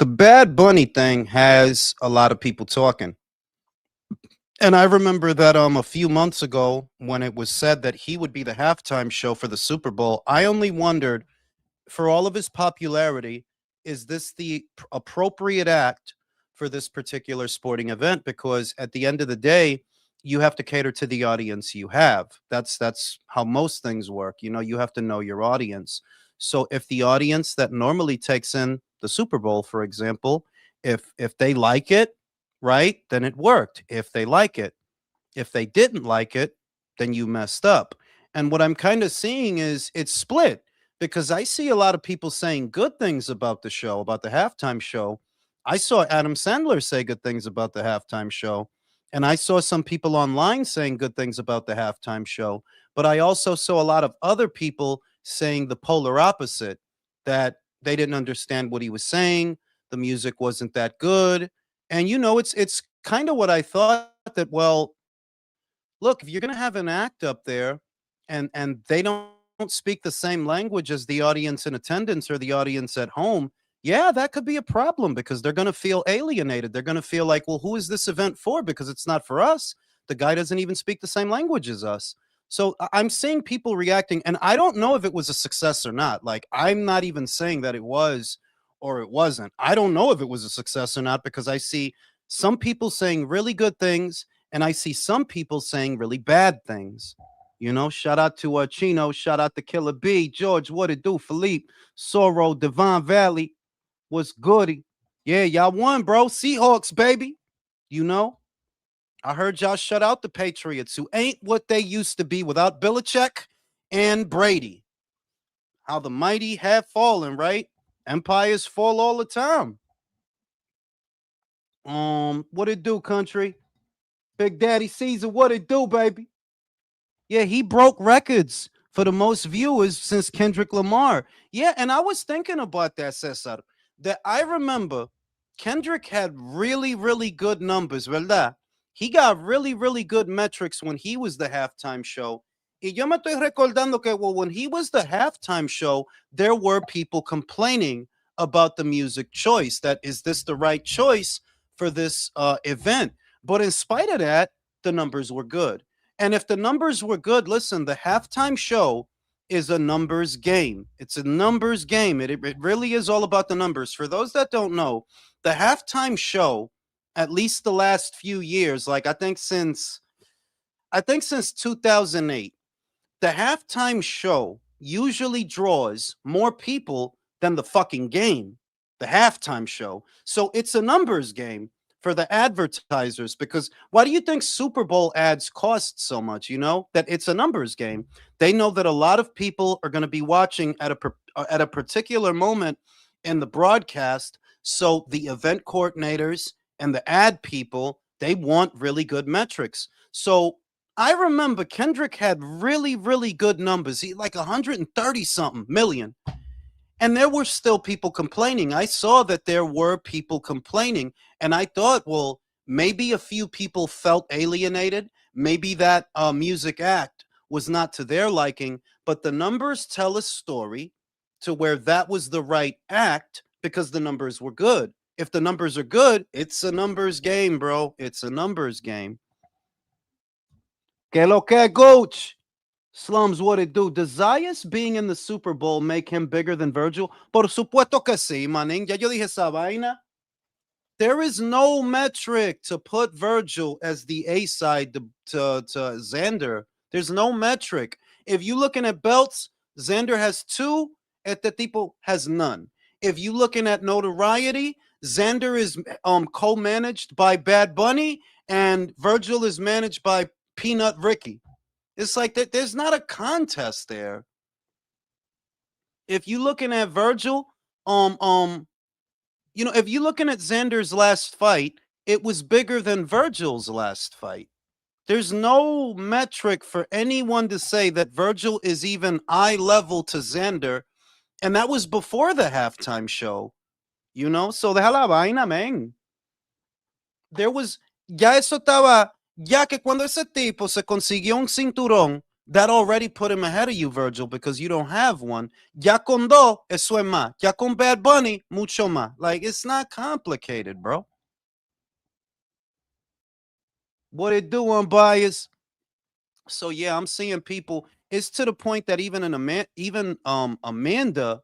the Bad Bunny thing has a lot of people talking. And I remember that a few months ago when it was said that he would be the halftime show for the Super Bowl, I only wondered, for all of his popularity, is this the appropriate act for this particular sporting event? Because at the end of the day, you have to cater to the audience you have. That's how most things work. You know, you have to know your audience. So if the audience that normally takes in the Super Bowl, for example, if they like it, right, then it worked. If they like it, if they didn't like it, then you messed up. And what I'm kind of seeing is it's split because I see a lot of people saying good things about the show, about the halftime show. I saw Adam Sandler say good things about the halftime show. And I saw some people online saying good things about the halftime show. But I also saw a lot of other people saying the polar opposite, that they didn't understand what he was saying. The music wasn't that good. And it's kind of what I thought, that, well, look, if you're going to have an act up there and they don't speak the same language as the audience in attendance or the audience at home, yeah, that could be a problem because they're going to feel alienated. They're going to feel like, well, who is this event for? Because it's not for us. The guy doesn't even speak the same language as us. So I'm seeing people reacting, and I don't know if it was a success or not. Like, I'm not even saying that it was or it wasn't. I don't know if it was a success or not because I see some people saying really good things and I see some people saying really bad things. Shout out to Chino, shout out to Killer B, George, what it do, Philippe, Sorrow, Devon Valley, what's goody? Yeah, y'all won, bro. Seahawks, baby. You know, I heard y'all shut out the Patriots, who ain't what they used to be without Belichick and Brady. How the mighty have fallen, right? Empires fall all the time. What it do, country? Big Daddy Caesar, what it do, baby? Yeah, he broke records for the most viewers since Kendrick Lamar. Yeah, and I was thinking about that, Cesar. That I remember Kendrick had really, really good numbers, ¿verdad? He got really, really good metrics when he was the halftime show. Y yo me estoy recordando que, well, when he was the halftime show, there were people complaining about the music choice. That, is this the right choice for this event? But in spite of that, the numbers were good. And if the numbers were good, listen, the halftime show is a numbers game. It's a numbers game. It really is all about the numbers. For those that don't know, the halftime show, at least the last few years, like I think since 2008, the halftime show usually draws more people than the fucking game, the halftime show. So it's a numbers game for the advertisers, because why do you think Super Bowl ads cost so much? That it's a numbers game. They know that a lot of people are going to be watching at a particular moment in the broadcast. So the event coordinators and the ad people, they want really good metrics. So I remember Kendrick had really, really good numbers. He like 130 something million. And there were still people complaining. I saw that there were people complaining. And I thought, well, maybe a few people felt alienated. Maybe that music act was not to their liking. But the numbers tell a story to where that was the right act because the numbers were good. If the numbers are good, it's a numbers game, bro. It's a numbers game. Que lo que, Gooch? Slums, what it do? Does Zayas being in the Super Bowl make him bigger than Virgil? Por supuesto que sí, manín. Ya yo dije esa vaina. There is no metric to put Virgil as the A side to Xander. There's no metric. If you're looking at belts, Xander has 2, este tipo has none. If you're looking at notoriety, Xander is co-managed by Bad Bunny and Virgil is managed by Peanut Ricky. It's like that. There's not a contest there. If you're looking at Virgil, if you're looking at Xander's last fight, it was bigger than Virgil's last fight. There's no metric for anyone to say that Virgil is even eye level to Xander, and that was before the halftime show. So deja la vaina, man. There was, ya eso estaba, ya que cuando ese tipo se consiguió un cinturón, That already put him ahead of you, Virgil, because you don't have one. Ya con dos, eso es más. Ya con Bad Bunny, mucho más. Like, it's not complicated, bro. What it do, unbiased? So yeah, I'm seeing people. It's to the point that even Amanda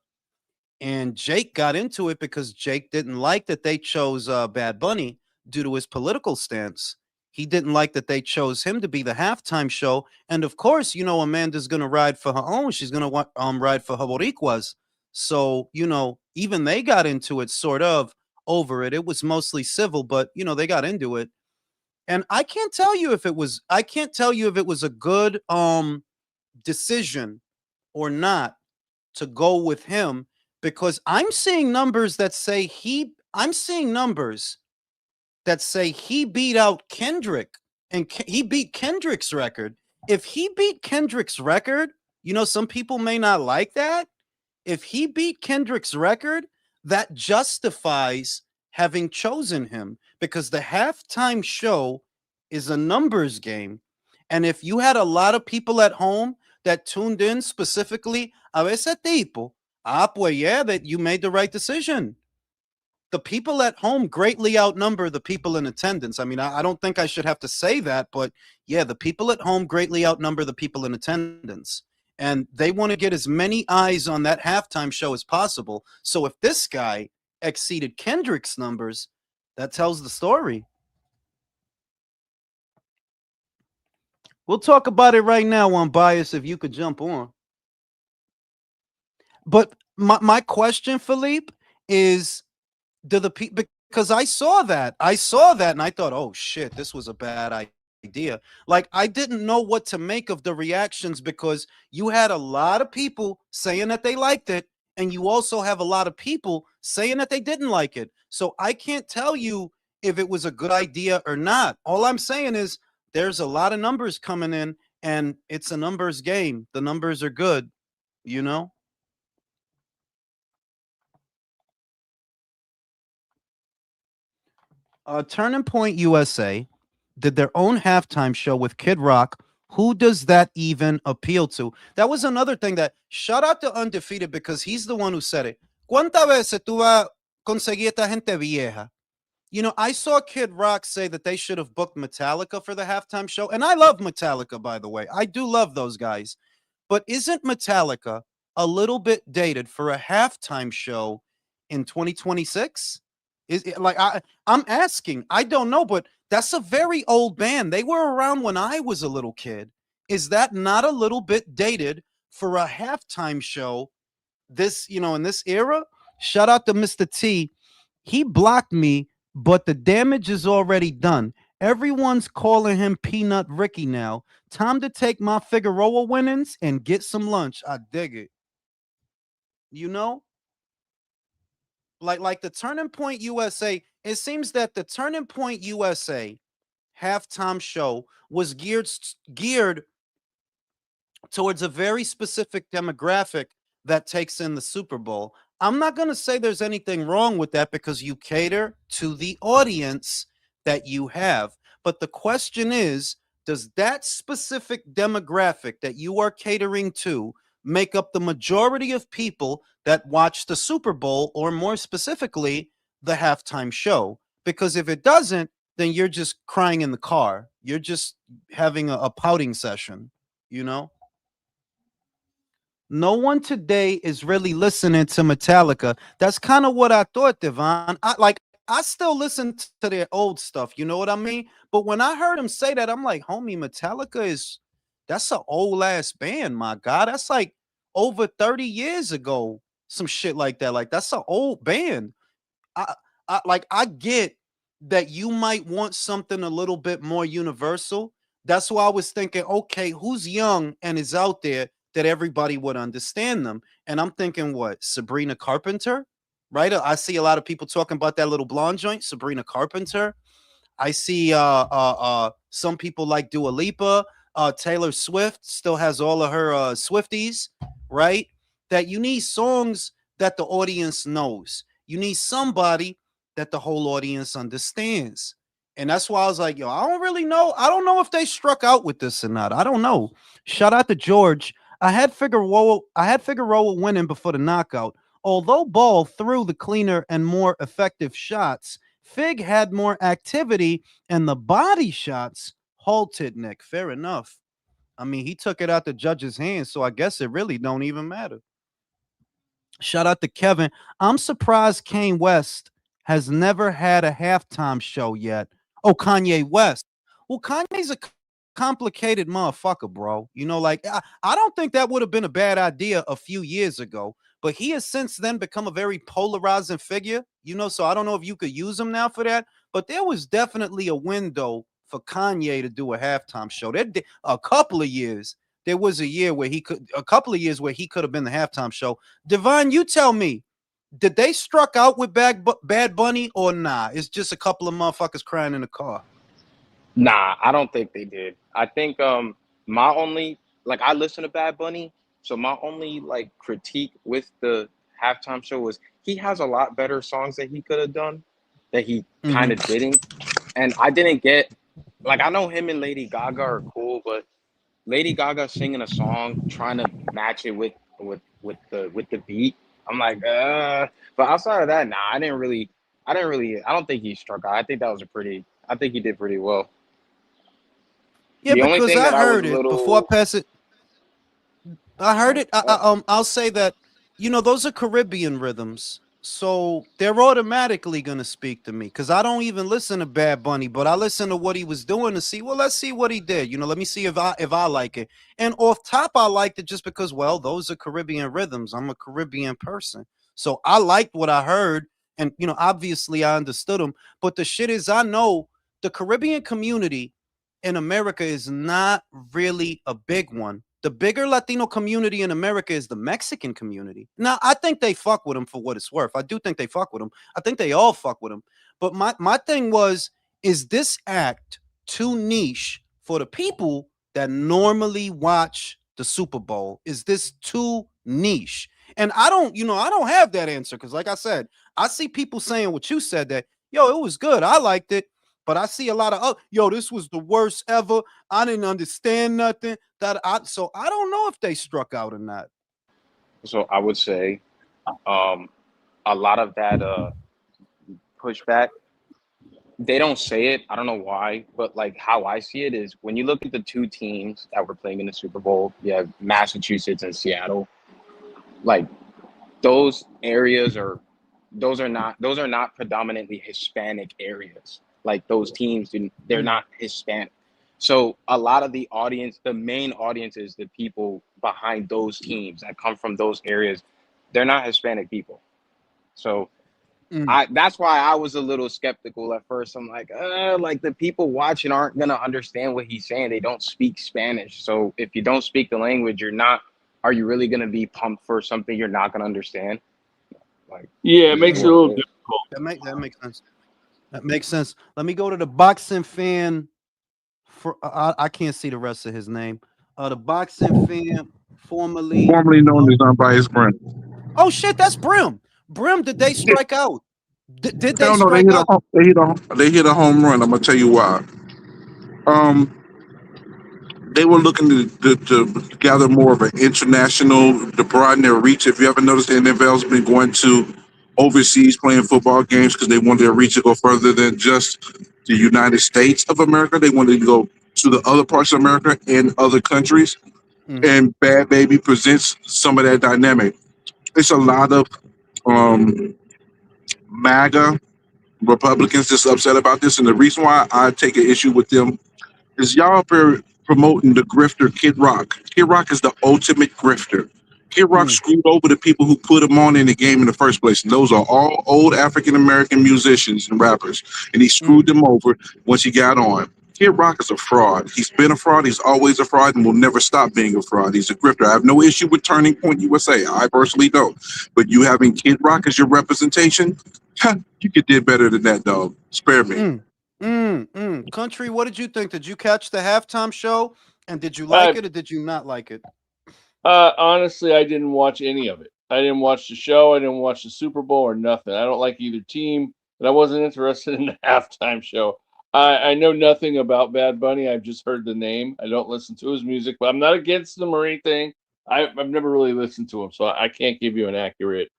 and Jake got into it because Jake didn't like that they chose Bad Bunny due to his political stance. He didn't like that they chose him to be the halftime show, and of course, Amanda's gonna ride for her own. She's gonna ride for her Boricuas. So even they got into it, sort of over it. It was mostly civil, but they got into it, and I can't tell you if it was. I can't tell you if it was a good decision or not to go with him because I'm seeing numbers that say he beat out Kendrick and he beat Kendrick's record. If he beat Kendrick's record, some people may not like that. If he beat Kendrick's record, that justifies having chosen him because the halftime show is a numbers game. And if you had a lot of people at home that tuned in specifically a ese tipo, pues yeah, that you made the right decision. The people at home greatly outnumber the people in attendance. I mean, I don't think I should have to say that, but yeah, the people at home greatly outnumber the people in attendance. And they want to get as many eyes on that halftime show as possible. So if this guy exceeded Kendrick's numbers, that tells the story. We'll talk about it right now on Bias if you could jump on. But my question, Philippe, is do the people, because I saw that and I thought, oh shit, this was a bad idea. Like, I didn't know what to make of the reactions because you had a lot of people saying that they liked it and you also have a lot of people saying that they didn't like it. So I can't tell you if it was a good idea or not. All I'm saying is there's a lot of numbers coming in and it's a numbers game. The numbers are good, you know. Turning Point USA did their own halftime show with Kid Rock. Who does that even appeal to? That was another thing that shout out to Undefeated because he's the one who said it. ¿Cuántas veces tú vas a conseguir esta gente vieja? I saw Kid Rock say that they should have booked Metallica for the halftime show. And I love Metallica, by the way. I do love those guys. But isn't Metallica a little bit dated for a halftime show in 2026? Is it like I'm asking? I don't know, but that's a very old band. They were around when I was a little kid. Is that not a little bit dated for a halftime show in this era? Shout out to Mr. T. He blocked me, but the damage is already done. Everyone's calling him Peanut Ricky now. Time to take my Figueroa winnings and get some lunch. I dig it. You know? Like the Turning Point USA, it seems that the Turning Point USA halftime show was geared towards a very specific demographic that takes in the Super Bowl. I'm not going to say there's anything wrong with that because you cater to the audience that you have. But the question is, does that specific demographic that you are catering to make up the majority of people that watch the Super Bowl, or more specifically, the halftime show? Because if it doesn't, then you're just crying in the car. You're just having a pouting session, you know? No one today is really listening to Metallica. That's kind of what I thought, Devon. I still listen to their old stuff, you know what I mean? But when I heard him say that, I'm like, homie, that's an old ass band, my God. That's like over 30 years ago, some shit like that. Like, that's an old band. I, I get that you might want something a little bit more universal. That's why I was thinking, okay, who's young and is out there that everybody would understand them? And I'm thinking, what, Sabrina Carpenter, right? I see a lot of people talking about that little blonde joint, Sabrina Carpenter. I see some people like Dua Lipa. Taylor Swift still has all of her Swifties, right? That you need songs that the audience knows. You need somebody that the whole audience understands. And that's why I was like, yo, I don't really know. I don't know if they struck out with this or not. I don't know. Shout out to George. I had Figueroa winning before the knockout. Although Ball threw the cleaner and more effective shots, Fig had more activity and the body shots halted Nick. Fair enough. I mean, he took it out the judge's hands, so I guess it really don't even matter. Shout out to Kevin. I'm surprised Kanye West has never had a halftime show yet. Oh, Kanye West. Well, Kanye's a complicated motherfucker, bro. Like I don't think that would have been a bad idea a few years ago, but he has since then become a very polarizing figure, so I don't know if you could use him now for that, but there was definitely a window for Kanye to do a halftime show. A couple of years. There was a couple of years where he could have been the halftime show. Divine, you tell me, did they struck out with Bad Bunny or nah? It's just a couple of motherfuckers crying in the car. Nah, I don't think they did. I think my only like I listen to Bad Bunny, so my only like critique with the halftime show was he has a lot better songs that he could have done that he kind of Mm-hmm. didn't. And I didn't get like I know him and Lady Gaga are cool, but Lady Gaga singing a song trying to match it with the beat. I'm like, but outside of that, nah, I don't think he struck out. I think that was I think he did pretty well. Yeah, The only because thing I that I was heard a it before I little, pass it. I heard oh, it. I'll say that those are Caribbean rhythms, so they're automatically gonna speak to me because I don't even listen to Bad Bunny, but I listen to what he was doing to see. Well, let's see what he did. Let me see if I like it. And off top, I liked it just because, well, those are Caribbean rhythms. I'm a Caribbean person, so I liked what I heard, and obviously I understood him. But the shit is, I know the Caribbean community in America is not really a big one. The bigger Latino community in America is the Mexican community. Now, I think they fuck with him for what it's worth. I do think they fuck with him. I think they all fuck with him. But my thing was, is this act too niche for the people that normally watch the Super Bowl? Is this too niche? And I don't have that answer because, like I said, I see people saying what you said that, yo, it was good. I liked it. But I see a lot of, oh, yo, this was the worst ever. I didn't understand nothing. So I don't know if they struck out or not. so I would say a lot of that pushback. They don't say it. I don't know why, but like how I see it is when you look at the two teams that were playing in the Super Bowl, you have Massachusetts and Seattle. Like those areas are those are not predominantly Hispanic areas. Like those teams, they're Mm, not Hispanic. So a lot of the audience, the main audience is the people behind those teams that come from those areas. They're not Hispanic people. So mm. I that's why I was a little skeptical at first. I'm like the people watching aren't gonna understand what he's saying. They don't speak Spanish. So if you don't speak the language, you're not are you really gonna be pumped for something you're not gonna understand? Like Yeah, it this is makes it Yeah, a what little it is. difficult. that makes sense. That makes sense. Let me go to the boxing fan. For I can't see the rest of his name. The boxing fan formerly formerly known known. as Unbiased Brent. Oh shit, that's Brim. Brim, did they Yeah, strike out? Did they hell no, strike out? they hit a home run. I'm gonna tell you why. Um, they were looking to gather more of an international, to broaden their reach. If you ever noticed, the NFL's been going to overseas playing football games because they want their reach to go further than just the United States of America. They wanted to go to the other parts of America and other countries. Mm-hmm. And Bad Baby presents some of that dynamic. It's a lot of um, MAGA Republicans just upset about this, and the reason why I take an issue with them is y'all up here promoting the grifter Kid Rock. Kid Rock is the ultimate grifter. Kid Rock Mm, screwed over the people who put him on in the game in the first place, and those are all old African American musicians and rappers, and he mm. screwed them over once he got on. Kid Rock is a fraud. He's been a fraud. He's always a fraud and will never stop being a fraud. He's a grifter. I have no issue with Turning Point USA. I personally don't. But you having Kid Rock as your representation, you could did better than that, dog. Spare me. Mm, Country, what did you think? Did you catch the halftime show? And did you Uh, like it or did you not like it? Honestly, I didn't watch any of it. I didn't watch the show. I didn't watch the Super Bowl or nothing. I don't like either team, and I wasn't interested in the halftime show. I know nothing about Bad Bunny. I've just heard the name. I don't listen to his music, but I'm not against him or anything. I've never really listened to him, so I can't give you an accurate,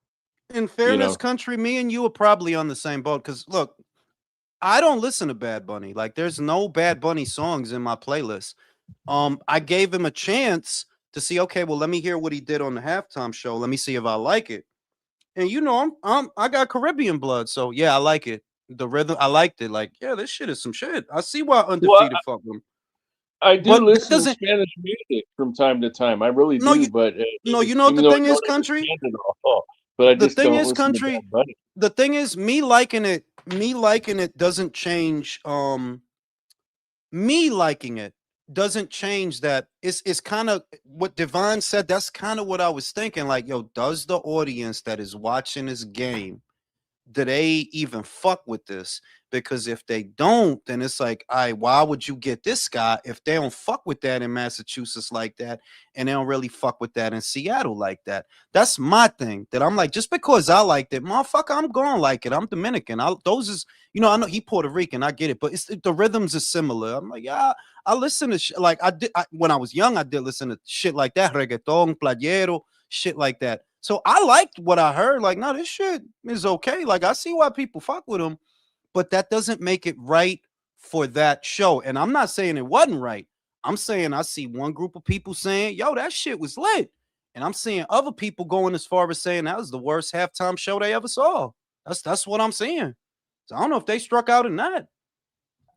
In you fairness, know. country, me and you are probably on the same boat. Because look, I don't listen to Bad Bunny. Like, there's no Bad Bunny songs in my playlist. I gave him a chance to see. Okay, well, let me hear what he did on the halftime show. Let me see if I like it. And you know, I got Caribbean blood, so yeah, I like it. The rhythm, I liked it. Like, yeah, this shit is some shit. I see why Well, Undefeated fuck with him, I do but that listen to doesn't. Spanish music from time to time. I really No, do, you but no, you know what even the though I thing is, don't country. understand it all, but I The just thing don't is, listen to country. Bad Bunny. The thing is, me liking it. Me liking it doesn't change. Me liking it doesn't change that. It's kind of what Divine said. That's kind of what I was thinking. Like, yo, does the audience that is watching this game, do they even fuck with this? Because if they don't, then it's like, all right, why would you get this guy if they don't fuck with that in Massachusetts like that, and they don't really fuck with that in Seattle like that? That's my thing. That I'm like, just because I liked it, motherfucker, I'm gonna like it. I'm Dominican. Those is, you know, I know he Puerto Rican. I get it, but the rhythms are similar. I'm like, yeah, I listen to like when I was young. I did listen to shit like that, reggaeton, playero, shit like that. So I liked what I heard. Like, no, this shit is okay. Like, I see why people fuck with him, but that doesn't make it right for that show. And I'm not saying it wasn't right. I'm saying I see one group of people saying, yo, that shit was lit. And I'm seeing other people going as far as saying that was the worst halftime show they ever saw. That's what I'm seeing. So I don't know if they struck out or not.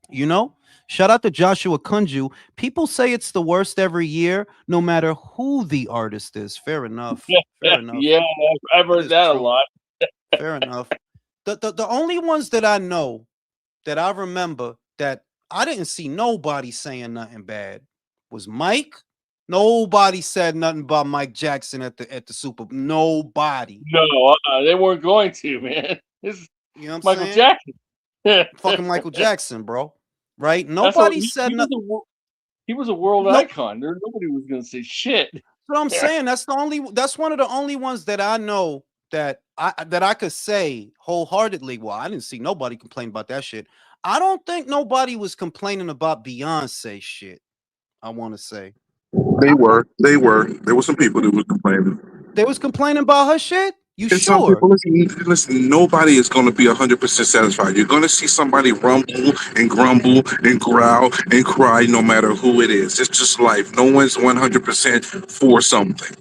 You know, shout out to Joshua Kunju. People say it's the worst every year, no matter who the artist is. Fair enough. Fair enough. Yeah, I've That heard is that a true. lot. Fair enough. The only ones that I know that I remember that I didn't see nobody saying nothing bad was Mike. Nobody said nothing about Mike Jackson at the Super Bowl. Nobody. No, they weren't going to, man. This is You know what I'm Michael saying? Jackson. Fucking Michael Jackson, bro. Right? That's what Nobody said nothing. he was a world No, icon. Nobody was going to say shit. what I'm saying. That's one of the only ones that I know that I could say wholeheartedly. Well, I didn't see nobody complain about that shit. I don't think nobody was complaining about Beyonce shit. I want to say They were. They were. There were some people that were complaining. they was complaining about her shit. You And some sure? people listen. Nobody is going to be 100% satisfied. You're going to see somebody rumble and grumble and growl and cry, no matter who it is. It's just life. No one's 100% for something.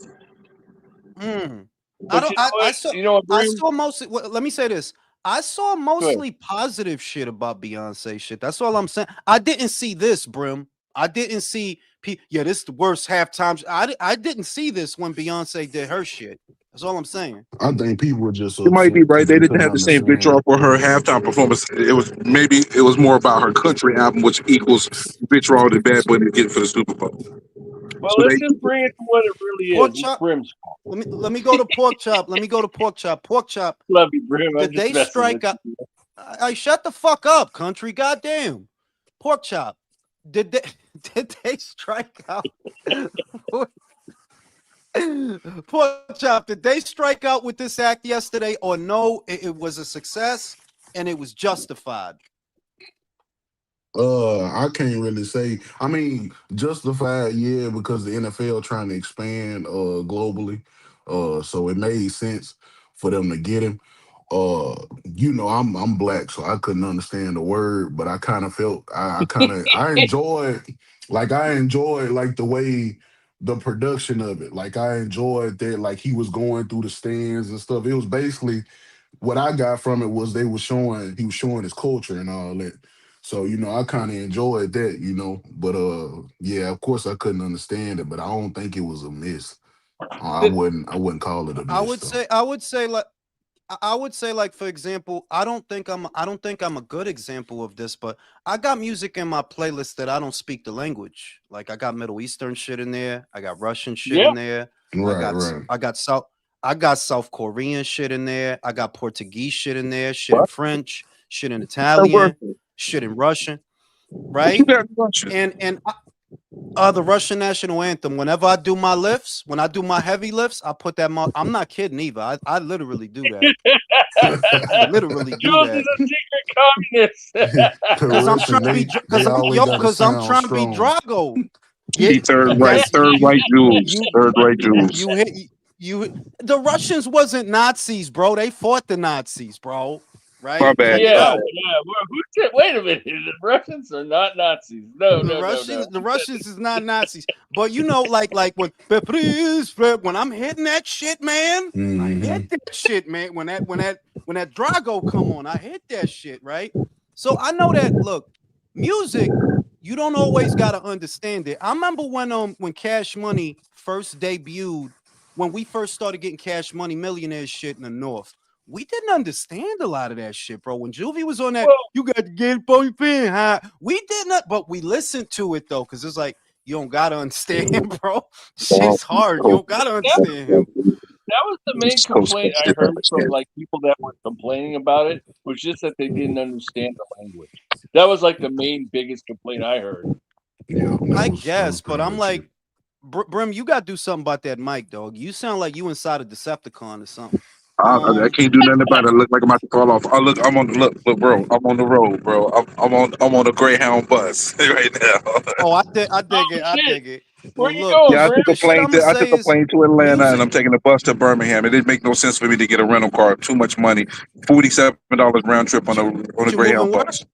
Mm. I But don't. you know what? You know what, I Brim? saw mostly. Let me say this. I saw Go ahead. mostly positive shit about Beyonce shit. That's all I'm saying. I didn't see this, Brim. I didn't see. Yeah, this is the worst halftime. I didn't see this when Beyonce did her shit. That's all I'm saying. I think people were just You might be upset right. because They they didn't couldn't have the same understand. vitriol for her halftime performance. It was more about her country album, which equals vitriol that Bad Bunny get for the Super Bowl. Well, So let's they just bring it to what it really Pork is. It's chop. Brim's fault. Let me go to pork chop. Let me go to pork chop. Pork chop. Love you, Brim. I'm Did just they messing with strike out? you. I shut the fuck up, country. Goddamn. Pork chop. Did they did they strike out? Pork chop. Did they strike out with this act yesterday, or no? It was a success and it was justified. I can't really say. I mean, justified, yeah, because the NFL trying to expand globally. So it made sense for them to get him. You know, I'm black, so I couldn't understand the word, but I kind of felt I enjoyed like the way the production of it. Like I enjoyed that like he was going through the stands and stuff. It was basically what I got from it was he was showing his culture and all that. So, you know, I kind of enjoyed that, you know. But yeah, of course I couldn't understand it, but I don't think it was a miss. I wouldn't call it a I miss would though. say I would say like I would say, like, for example, I don't think I'm a good example of this, but I got music in my playlist that I don't speak the language. Like, I got Middle Eastern shit in there, I got Russian shit Yeah. in there, Right, right. I got South Korean shit in there, I got Portuguese shit in there, shit in French, shit in Italian, shit in Russian, But you right? got Russia. And The Russian national anthem. Whenever I do my lifts, when I do my heavy lifts, I put that. I'm not kidding either. I literally do that. I literally do Jules that is a secret communist. The because I'm trying Russian, to be. they Because always gotta I'm sound trying to be strong. Drago. He Get that's third right Jews, you. third right Jews. You hit you. The Russians wasn't Nazis, bro. They fought the Nazis, bro. My Right? bad. Check it Yeah, out. Well, who said? Wait a minute. The Russians are not Nazis. No. The Russians is not Nazis, but like when I'm hitting that shit, man, I Hmm. hit that shit, man. When that Drago come on, I hit that shit, right? So I know that. Look, music, you don't always gotta understand it. I remember when Cash Money first debuted, when we first started getting Cash Money Millionaire shit in the North. We didn't understand a lot of that shit, bro. When Juvie was on that, Well, you got to get it for your pen, huh? We did not, but we listened to it though, because it's like you don't gotta understand him, bro. Shit's hard. You don't gotta that understand him. that was the main complaint I heard from like people that were complaining about it was just that they didn't understand the language. That was like the main biggest complaint I heard. Yeah, I that was guess, but pretty I'm much it. like, Brim, you gotta do something about that mic, dog. You sound like you inside a Decepticon or something. I can't do nothing about it. I look like I'm about to fall off. I'm on the look, bro. I'm on the road, bro. I'm on a Greyhound bus right now. Oh, I dig it. Oh I shit! dig it. Where Well, you look, going, Yeah, Brent? the shit I'm gonna I say took a is plane to Atlanta, and music. I'm taking a bus to Birmingham. It didn't make no sense for me to get a rental car. Too much money, $47 round trip What on a you moving Greyhound work? bus.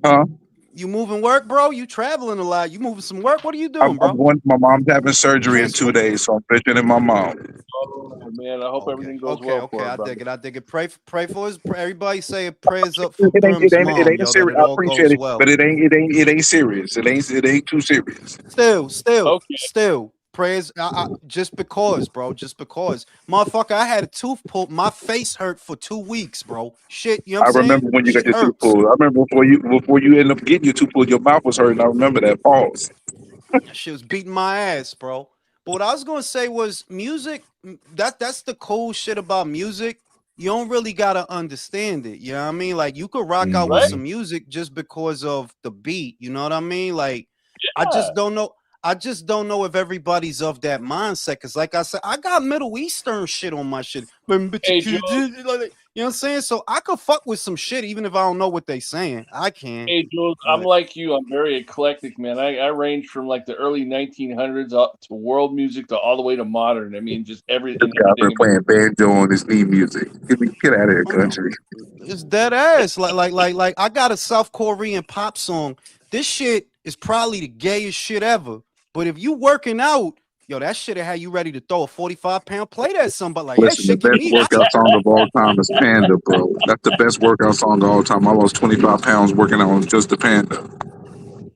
Huh? You moving work, bro? You traveling a lot? You moving some work? What are you doing, I'm bro? going. My mom's having surgery in Transfer. 2 days, so I'm visiting my mom. Oh man, I hope Okay, everything goes okay, well okay. for her, I brother. dig it. I dig it. Pray for his. Everybody say prayers up for It ain't. Brim's It mom, ain't a yo. That serious. it I all appreciate goes it, but well. it ain't serious. It ain't too serious. Okay, Still. Prayers. Just because, bro. Just because, motherfucker. I had a tooth pulled. My face hurt for 2 weeks, bro. Shit. You know what I I'm saying? remember when you got Shit your tooth hurts. pulled. I remember before you end up getting your tooth pulled, your mouth was hurting. I remember that. Pause. That shit was beating my ass, bro. But what I was gonna say was music. That's the cool shit about music. You don't really gotta understand it. You know what I mean? Like you could rock out with right? Hmm. some music just because of the beat. You know what I mean? Like I Yeah. just don't know. I just don't know if everybody's of that mindset. Cause like I said, I got Middle Eastern shit on my shit. Hey, Jules. You know what I'm saying? So I could fuck with some shit even if I don't know what they saying. I can. Hey, Jules. I'm But like you. I'm very eclectic, man. I range from like the early 1900s up to world music to all the way to modern. I mean, just This guy's everything been in playing between. banjo on his knee music. Get out of here, country. it's dead ass. Like I got a South Korean pop song. This shit is probably the gayest shit ever. But if you working out, yo, that shit will have you ready to throw a 45-pound plate at somebody. Like that Listen, the shit get best me hype. workout song of all time is Panda, bro. That's the best workout song of all time. I lost 25 pounds working out on just the Panda.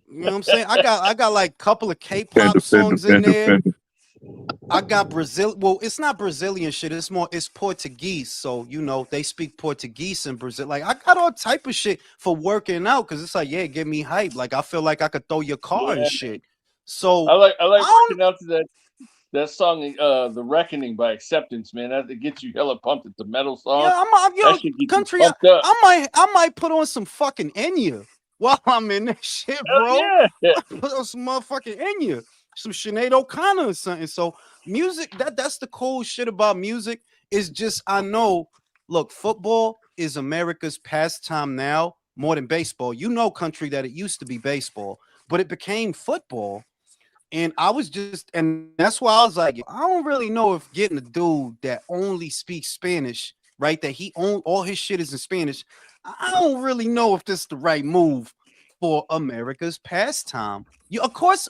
You know what I'm saying? I got like a couple of Panda, K-pop Panda, songs in Panda, there. Panda. I got Brazil. Well, it's not Brazilian shit. It's Portuguese. So they speak Portuguese in Brazil. Like I got all type of shit for working out because it's like get me hype. Like I feel like I could throw your car and Yeah. shit. So I like I don't. working out to that song, "The Reckoning" by Acceptance, man. That it gets you hella pumped. It's a metal Yeah, song. That should get you country. pumped up. I might put on some fucking Enya while I'm in that shit, bro. Hell yeah. I put on some motherfucking Enya, some Sinead O'Connor or something. So music, that's the cool shit about music. Is just I know. Look, football is America's pastime now more than baseball. You know, country that it used to be baseball, but it became football. And I was just, and that's why I was like, I don't really know if getting a dude that only speaks Spanish, right? That he own all his shit is in Spanish. I don't really know if this is the right move for America's pastime. Of course,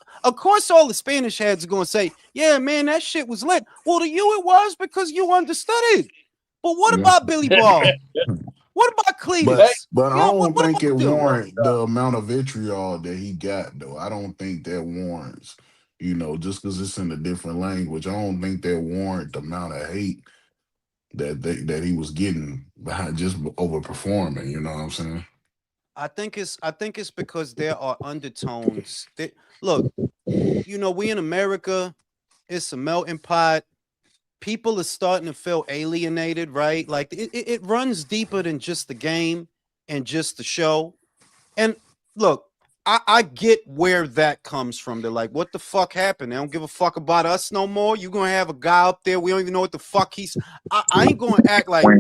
all the Spanish heads are gonna say, "Yeah, man, that shit was lit." Well, to you it was because you understood it. But what Yeah. about Billy Ball? What about But Hey, Cletus? but I You know don't what think it about them? warrant the amount of vitriol that he got though. I don't think that warrants, just because it's in a different language. I don't think that warrant the amount of hate that he was getting behind just overperforming. You know what I'm saying? I think it's because there are undertones. Look, we in America, it's a melting pot. People are starting to feel alienated, right? Like it runs deeper than just the game and just the show. And look, I get where that comes from. They're like, what the fuck happened? They don't give a fuck about us no more. You gonna have a guy up there, we don't even know what the fuck he's. I ain't gonna act like,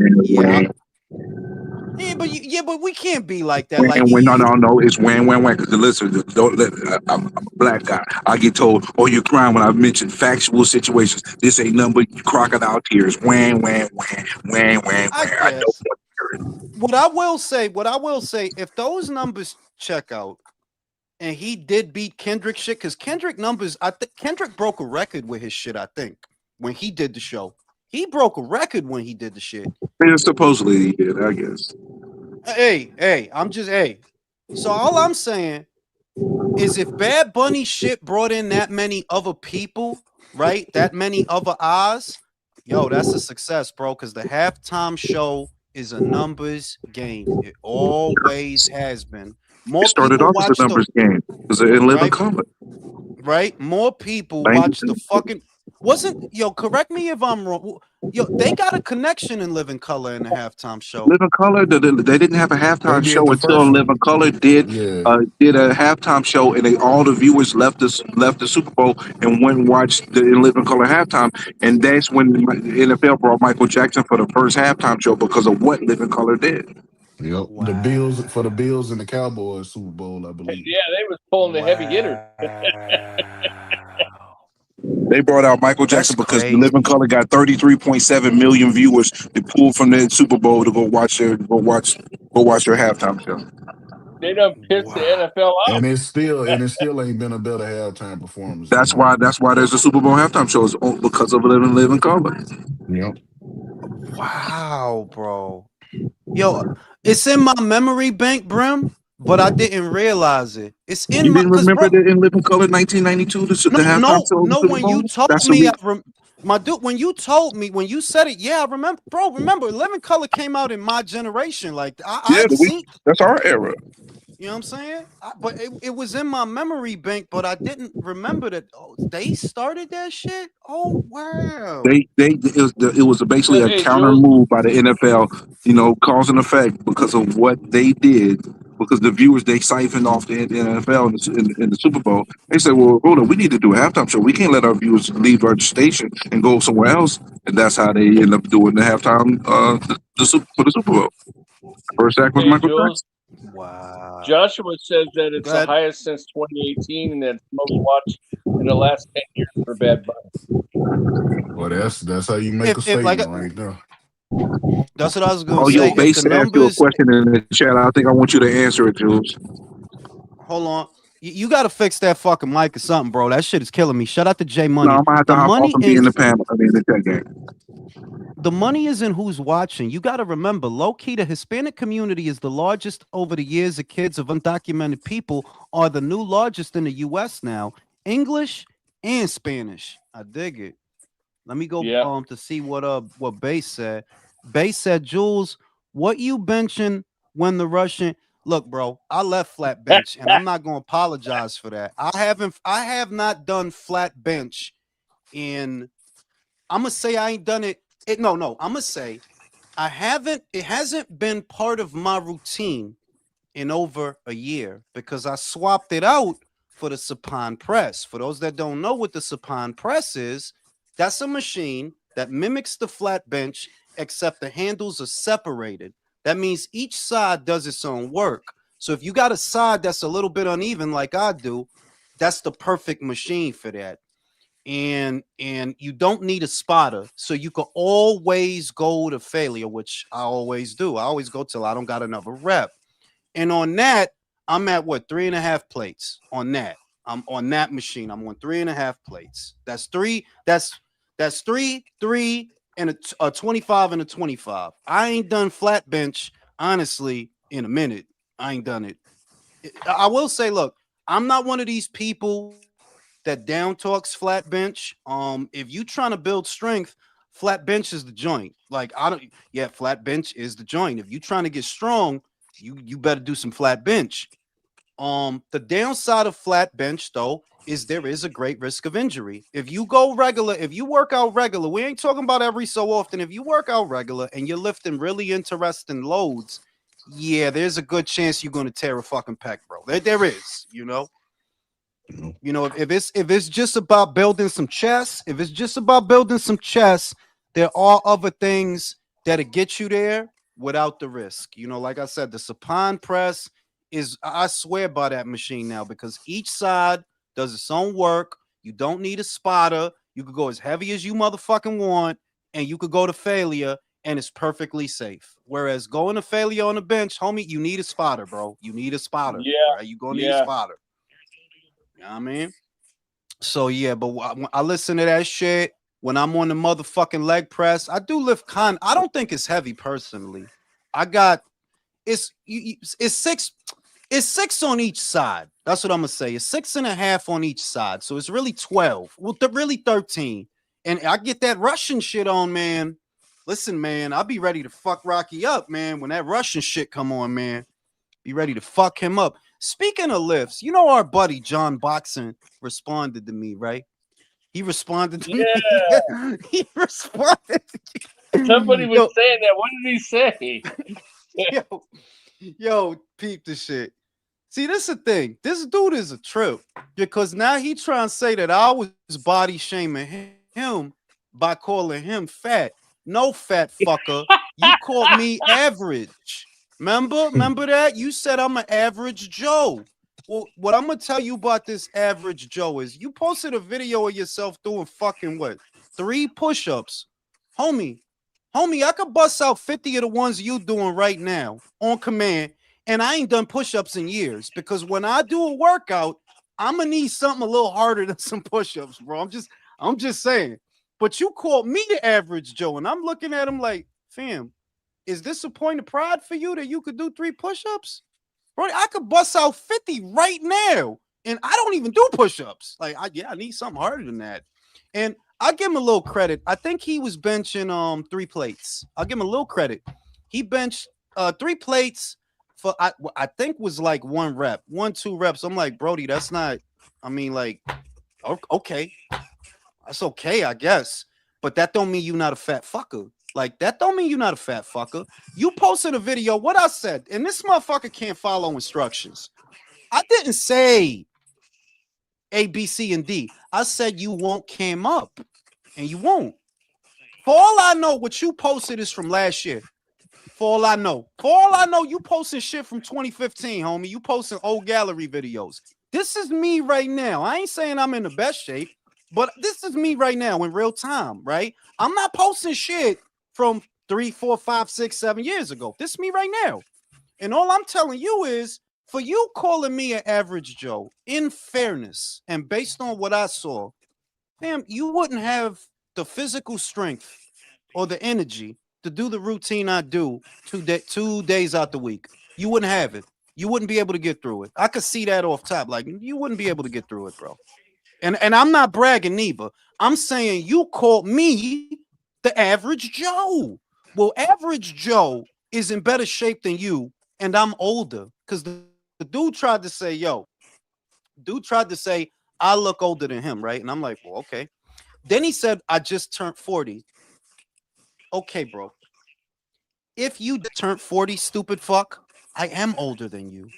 yeah, but we can't be like that. Like When no, it's when. Because listen, don't let. I'm a black guy. I get told, "Oh, you're crying" when I mention factual situations. This ain't nothing but crocodile tears. When. I I don't guess. want to hear it. What I will say, if those numbers check out, and he did beat Kendrick shit, because Kendrick numbers, I think Kendrick broke a record with his shit. I think when he did the show, he broke a record when he did the shit. Yeah, supposedly he did, I guess. I'm just So all I'm saying is, if Bad Bunny shit brought in that many other people, right? That many other eyes, yo, that's a success, bro. Because the halftime show is a numbers game. It always has been. It More started people off as a watch the numbers game. It was in living right, color. right. More people watch the 92. fucking. Wasn't yo? Correct me if I'm wrong. Yo, they got a connection in Living Color in the halftime show. Living Color, they didn't have a They halftime did show the until first Living one. Color did Yeah. did a halftime show, and all the viewers left the Super Bowl and went and watched the Living Color halftime, and that's when the NFL brought Michael Jackson for the first halftime show because of what Living Color did. Yep. The Bills for the Wow. Bills and the Cowboys Super Bowl, I believe. Yeah, they was pulling the heavy hitters. Wow. They brought out Michael That's Jackson because the Living crazy. Color got 33.7 million viewers to pull from the Super Bowl to go watch their halftime show. They done pissed the Wow. NFL off. And it still ain't been a better halftime performance than That's that. why there's a Super Bowl halftime show is because of Living Color. Yep. Wow, bro. Yo, it's in my memory bank, Brim, but I didn't realize it. It's in You my didn't because remember bro, that in Living Color 1992, the halftime show of the no. Super When you Bowl? told That's what me, we. my dude, when you told me, when you said it, yeah, I remember, bro. Remember, Living Color came out in my generation. Like Yeah, I've seen. that's our era. You know what I'm saying? But it was in my memory bank, but I didn't remember that. Oh, they started that shit. Oh wow. It was basically a Hey, counter Jules. move by the NFL, cause and effect because of what they did. Because the viewers they siphoned off the NFL in the Super Bowl, they said, "Well, hold on, we need to do a halftime show. We can't let our viewers leave our station and go somewhere else." And that's how they end up doing the halftime for the Super Bowl. First act was Hey, Michael Jules. Jackson. Wow. Joshua says that Go it's the ahead. highest since 2018 and that's most watched in the last 10 years for Bad Bunny. Well, that's how you make a If like statement right there. that's what I was gonna Oh, yo, say. If the Base asked you a numbers, question in the chat. I think I want you to answer it, Jules. hold on, you got to fix that fucking mic or something, bro. That shit is killing me. Shout out to J No, Money. I'm gonna have to The hop off money and be in the is panel. I mean, the chat game. the money is in who's watching. You got to remember, low key, the Hispanic community is the largest over the years. The kids of undocumented people are the new largest in the U.S. now. English and Spanish. I dig it. Let me go Yeah. to see what Base said. Base said, Jules, what you benching when the Russian look, bro? I left flat bench, and I'm not gonna apologize for that. I have not done flat bench in. I'm gonna say I ain't done it. No. I'm gonna say I haven't. It hasn't been part of my routine in over a year because I swapped it out for the supine press. For those that don't know what the supine press is, that's a machine that mimics the flat bench, except the handles are separated. That means each side does its own work. So if you got a side that's a little bit uneven, like I do, that's the perfect machine for that. And you don't need a spotter, so you can always go to failure, which I always do. I always go till I don't got another rep. And on that, I'm at what, 3.5 plates on that. I'm on that machine. I'm on 3.5 plates. That's three. That's three, and a 25 and a 25. I ain't done flat bench, honestly, in a minute. I ain't done it. I will say, look, I'm not one of these people that down talks flat bench. If you trying to build strength, flat bench is the joint. Like I don't, yeah, flat bench is the joint. If you trying to get strong, you better do some flat bench. The downside of flat bench though is there is a great risk of injury. If you go regular, if you work out regular, we ain't talking about every so often. If you work out regular and you're lifting really interesting loads, yeah, there's a good chance you're gonna tear a fucking pec, bro. There is, you know. You know, if it's just about building some chess, if it's just about building some chess, there are other things that'll get you there without the risk. You know, like I said, the supine press is I swear by that machine now because each side does its own work. You don't need a spotter. You could go as heavy as you motherfucking want, and you could go to failure, and it's perfectly safe. Whereas going to failure on the bench, homie, you need a spotter, bro. You need a spotter. Yeah, Right? You're gonna need a yeah. spotter. You know what I mean? So yeah, but I listen to that shit when I'm on the motherfucking leg press. I do lift I don't think it's heavy personally. I got it's six. It's 6 on each side. That's what I'm gonna say. It's 6.5 on each side. So it's really 12. Well, really 13. And I get that Russian shit on, man. Listen, man, I'll be ready to fuck Rocky up, man. When that Russian shit come on, man. Be ready to fuck him up. Speaking of lifts, you know our buddy John Boxon responded to me, right? He responded to me. Yeah. He responded. Somebody was saying that. What did he say? Yo, peep the shit. See, this is the thing. This dude is a trip because now he trying to say that I was body shaming him by calling him fat. No, fat fucker. You called me average. Remember that? You said I'm an average Joe. Well, what I'm gonna tell you about this average Joe is you posted a video of yourself doing fucking what? 3 push-ups. Homie, I could bust out 50 of the ones you doing right now on command, and I ain't done push-ups in years because when I do a workout, I'm gonna need something a little harder than some push-ups, bro. I'm just saying. But you called me the average Joe, and I'm looking at him like, fam, is this a point of pride for you that you could do 3 push-ups? Bro, I could bust out 50 right now, and I don't even do push-ups. Like, I need something harder than that. And I'll give him a little credit. I think he was benching 3 plates. I'll give him a little credit. He benched 3 plates for I think was like 1 rep, 1-2 reps. I'm like, Brody, that's not. I mean, like, okay, that's okay, I guess. But that don't mean you're not a fat fucker. Like, that don't mean you're not a fat fucker. You posted a video, what I said, and this motherfucker can't follow instructions. I didn't say A, B, C, and D. I said you won't cam up, and you won't. For all I know, what you posted is from last year. For all I know, you posting shit from 2015, homie. You posting old gallery videos. This is me right now. I ain't saying I'm in the best shape, but this is me right now in real time, right? I'm not posting shit from 3, 4, 5, 6, 7 years ago. This is me right now. And all I'm telling you is for you calling me an average Joe, in fairness, and based on what I saw, fam, you wouldn't have the physical strength or the energy to do the routine I do 2 days out the week. You wouldn't have it. You wouldn't be able to get through it. I could see that off top. Like, you wouldn't be able to get through it, bro. And I'm not bragging neither. I'm saying you called me the average Joe. Well, average Joe is in better shape than you, and I'm older. Because the dude tried to say, I look older than him, right? And I'm like, well, okay. Then he said, I just turned 40. Okay, bro. If you turned 40, stupid fuck, I am older than you.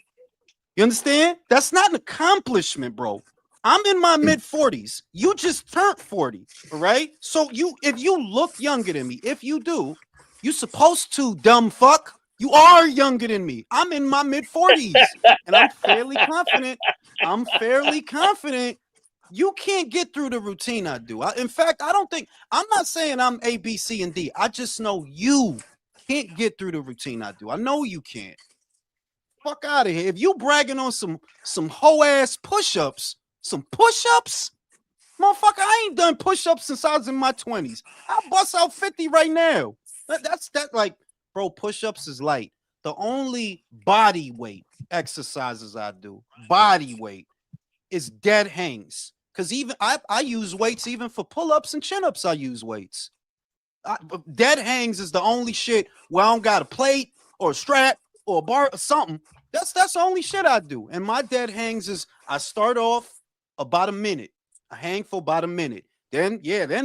You understand? That's not an accomplishment, bro. I'm in my mid-40s. You just turned 40, all right? So if you look younger than me, if you do, you supposed to, dumb fuck. You are younger than me. I'm in my mid-40s, and I'm fairly confident. You can't get through the routine I do. In fact, I'm not saying I'm A, B, C, and D. I just know you can't get through the routine I do. I know you can't. Fuck out of here. If you bragging on some hoe-ass push-ups, motherfucker, I ain't done push-ups since I was in my 20s. I'll bust out 50 right now. That's like, bro, push-ups is light. The only body weight exercises I do, body weight, is dead hangs. Because even I use weights even for pull-ups and chin-ups. I use weights. Dead hangs is the only shit where I don't got a plate or a strap or a bar or something. That's the only shit I do. And my dead hangs is I start off about a minute. I hang for about a minute. Then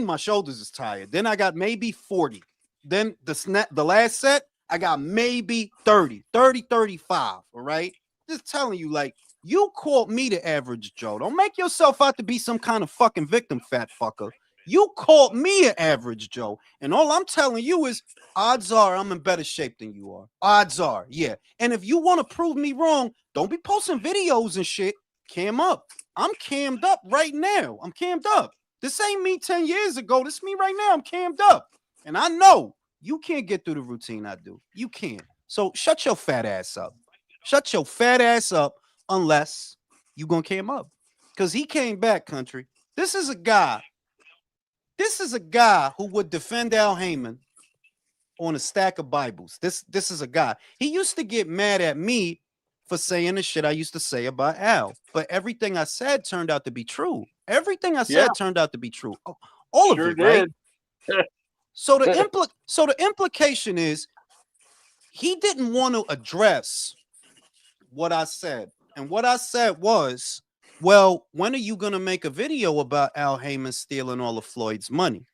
my shoulders is tired. Then I got maybe 40. Then the last set, I got maybe 30, 35, all right? Just telling you, like, you called me the average Joe. Don't make yourself out to be some kind of fucking victim, fat fucker. You called me an average Joe. And all I'm telling you is odds are I'm in better shape than you are. Odds are, yeah. And if you want to prove me wrong, don't be posting videos and shit. Cam up. I'm cammed up right now. I'm cammed up. This ain't me 10 years ago. This is me right now. I'm cammed up. And I know you can't get through the routine I do. You can't. So shut your fat ass up. Shut your fat ass up unless you gonna cam up. Because he came back, country. This is a guy who would defend Al Heyman on a stack of Bibles. This is a guy. He used to get mad at me for saying the shit I used to say about Al. But everything I said turned out to be true. Everything I said turned out to be true. All Sure of it, right? did. So the implication is he didn't want to address what I said. And what I said was, well, when are you going to make a video about Al Heyman stealing all of Floyd's money?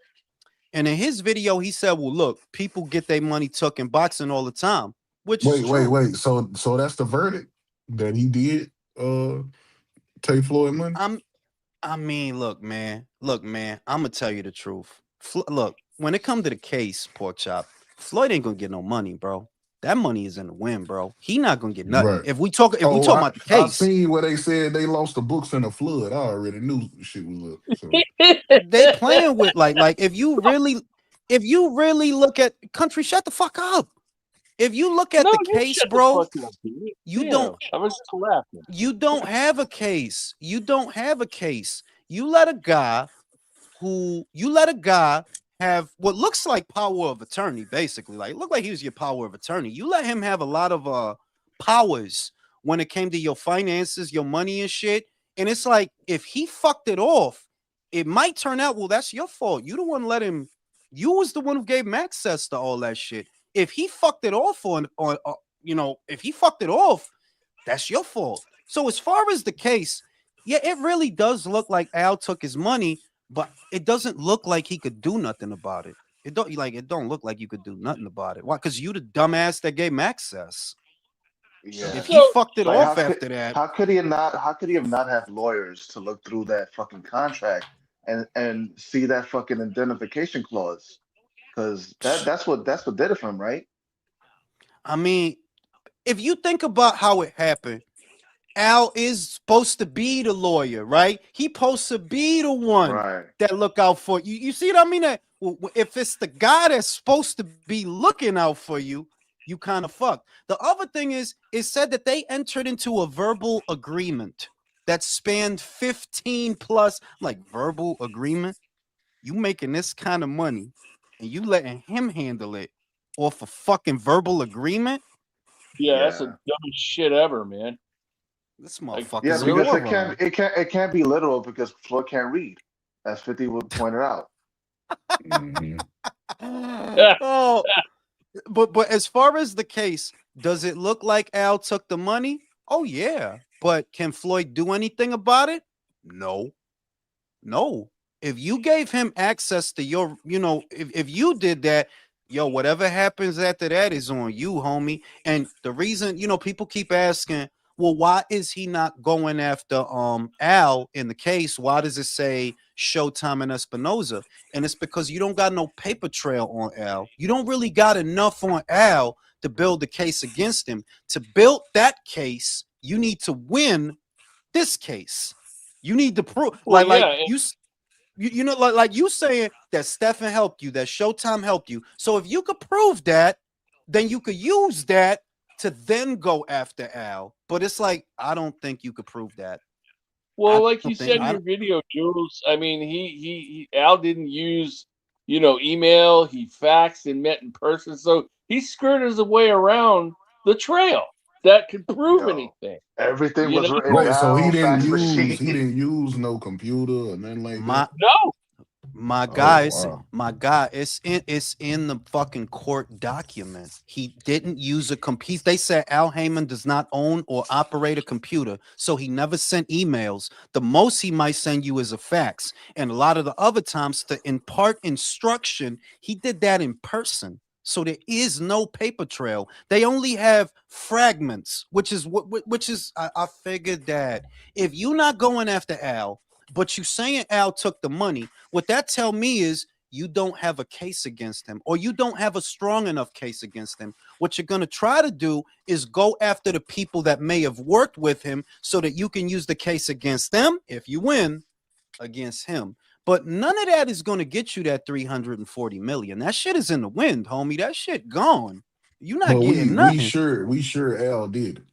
And in his video, he said, well, look, people get their money took in boxing all the time, which is true. Wait. So that's the verdict that he did take Floyd money? I mean, look, man, I'm gonna tell you the truth. Look, when it comes to the case, pork chop, Floyd ain't gonna get no money, bro. That money is in the wind, bro. He not gonna get nothing. Right. If we talk about the I case, seen where they said they lost the books in a flood. I already knew shit was up. So. they playing with like if you really look at country, shut the fuck up. If you look at the case, bro, I was just laughing. You don't have a case. You don't have a case. You let a guy have what looks like power of attorney, basically. Like, look like he was your power of attorney. You let him have a lot of powers when it came to your finances, your money and shit. And it's like, if he fucked it off, it might turn out, well, that's your fault. You the one let him, you was the one who gave him access to all that shit. If he fucked it off if he fucked it off, that's your fault. So as far as the case, yeah, it really does look like Al took his money, but it doesn't look like he could do nothing about it. It don't look like you could do nothing about it. Why? Because you the dumbass that gave him access. Yeah. If he fucked it Like, off after that, how could he not? How could he have not have lawyers to look through that fucking contract and see that fucking indemnification clause? Because that's what did it for him, right? I mean, if you think about how it happened, Al is supposed to be the lawyer, right? He supposed to be the one Right. that look out for you. You see what I mean? That if it's the guy that's supposed to be looking out for you, you kind of fucked. The other thing is, it said that they entered into a verbal agreement that spanned 15 plus. Like, verbal agreement? You making this kind of money and you letting him handle it off a fucking verbal agreement? Yeah, that's the dumbest shit ever, man. This motherfucker. Yeah, because it can't be literal because Floyd can't read, as 50 would point it out. Mhm. Oh, but as far as the case, does it look like Al took the money? Oh yeah, but can Floyd do anything about it? No. If you gave him access to your, if you did that, whatever happens after that is on you, homie. And the reason, people keep asking, well, why is he not going after Al in the case? Why does it say Showtime and Espinoza? And it's because you don't got no paper trail on Al. You don't really got enough on Al to build the case against him. To build that case, you need to win this case. You need to prove, like you saying that Stephen helped you, that Showtime helped you. So if you could prove that, then you could use that to then go after Al. But it's like, I don't think you could prove that. Well, like you said in your video, Jules, I mean, he Al didn't use, email. He faxed and met in person, so he skirted his way around the trail that could prove anything. Everything was written Wait, down. so he didn't use use no computer or nothing like that? No. My guy, it's in the fucking court document. He didn't use a computer. They said Al Heyman does not own or operate a computer, so he never sent emails. The most he might send you is a fax. And a lot of the other times to impart instruction, he did that in person. So there is no paper trail. They only have fragments, which is I figured that if you're not going after Al, but you saying Al took the money, what that tell me is you don't have a case against him, or you don't have a strong enough case against him. What you're going to try to do is go after the people that may have worked with him so that you can use the case against them, if you win, against him. But none of that is going to get you that 340 million. That shit is in the wind, homie. That shit gone. You're not But getting we nothing. sure Al did it.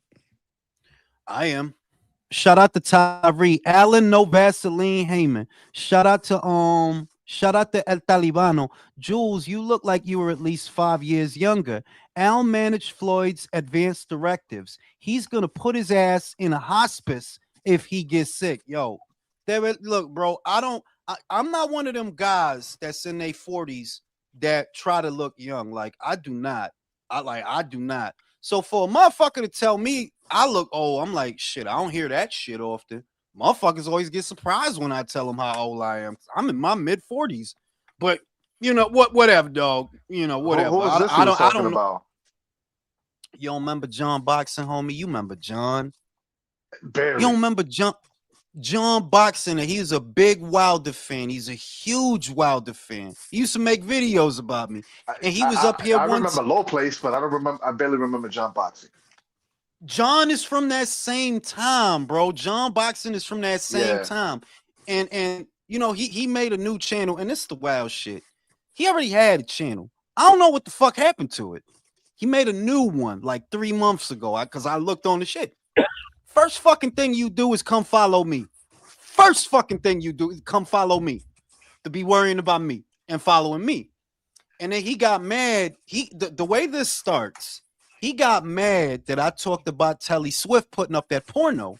I am. Shout out to Tyree Allen, no Vaseline Heyman. Shout out to El Talibano. Jules, you look like you were at least 5 years younger. Al managed Floyd's advanced directives. He's gonna put his ass in a hospice if he gets sick. Yo, look, bro. I'm not one of them guys that's in their 40s that try to look young. Like I do not. I do not. So for a motherfucker to tell me I look old, I'm like, shit, I don't hear that shit often. Motherfuckers always get surprised when I tell them how old I am. I'm in my mid 40s. But you know whatever, dog. You know, whatever. Who was this I was don't talking know. about? You don't remember John Boxing, homie? You remember John? Barely. You don't remember John Boxing? He's a big Wilder fan. He's a huge Wilder fan. He used to make videos about me. And he was up here I once. remember Low Place, but I don't remember. I barely remember John Boxing. John is from that same time, bro. John Boxing is from that same Yeah. time. And you know, he made a new channel, and this is the wild shit. He already had a channel. I don't know what the fuck happened to it. He made a new one like 3 months ago because I looked on the shit. First fucking thing you do is come follow me. First fucking thing you do is come follow me. To be worrying about me and following me. And then he got mad. The way this starts, he got mad that I talked about Telly Swift putting up that porno,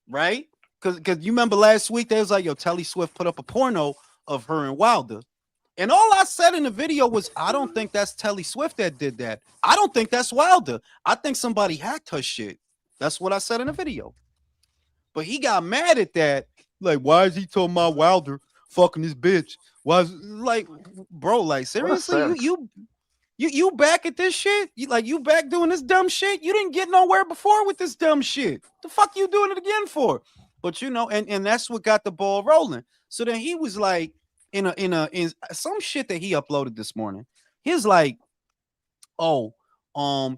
right? Because you remember last week they was like, yo, Telly Swift put up a porno of her and Wilder. And all I said in the video was, I don't think that's Telly Swift that did that. I don't think that's Wilder. I think somebody hacked her shit. That's what I said in the video. But he got mad at that. Like, why is he talking about Wilder fucking this bitch? Why is like, bro, like seriously, you back at this shit? You back doing this dumb shit? You didn't get nowhere before with this dumb shit. The fuck you doing it again for? But you know, and that's what got the ball rolling. So then he was like, in some shit that he uploaded this morning. He's like, oh,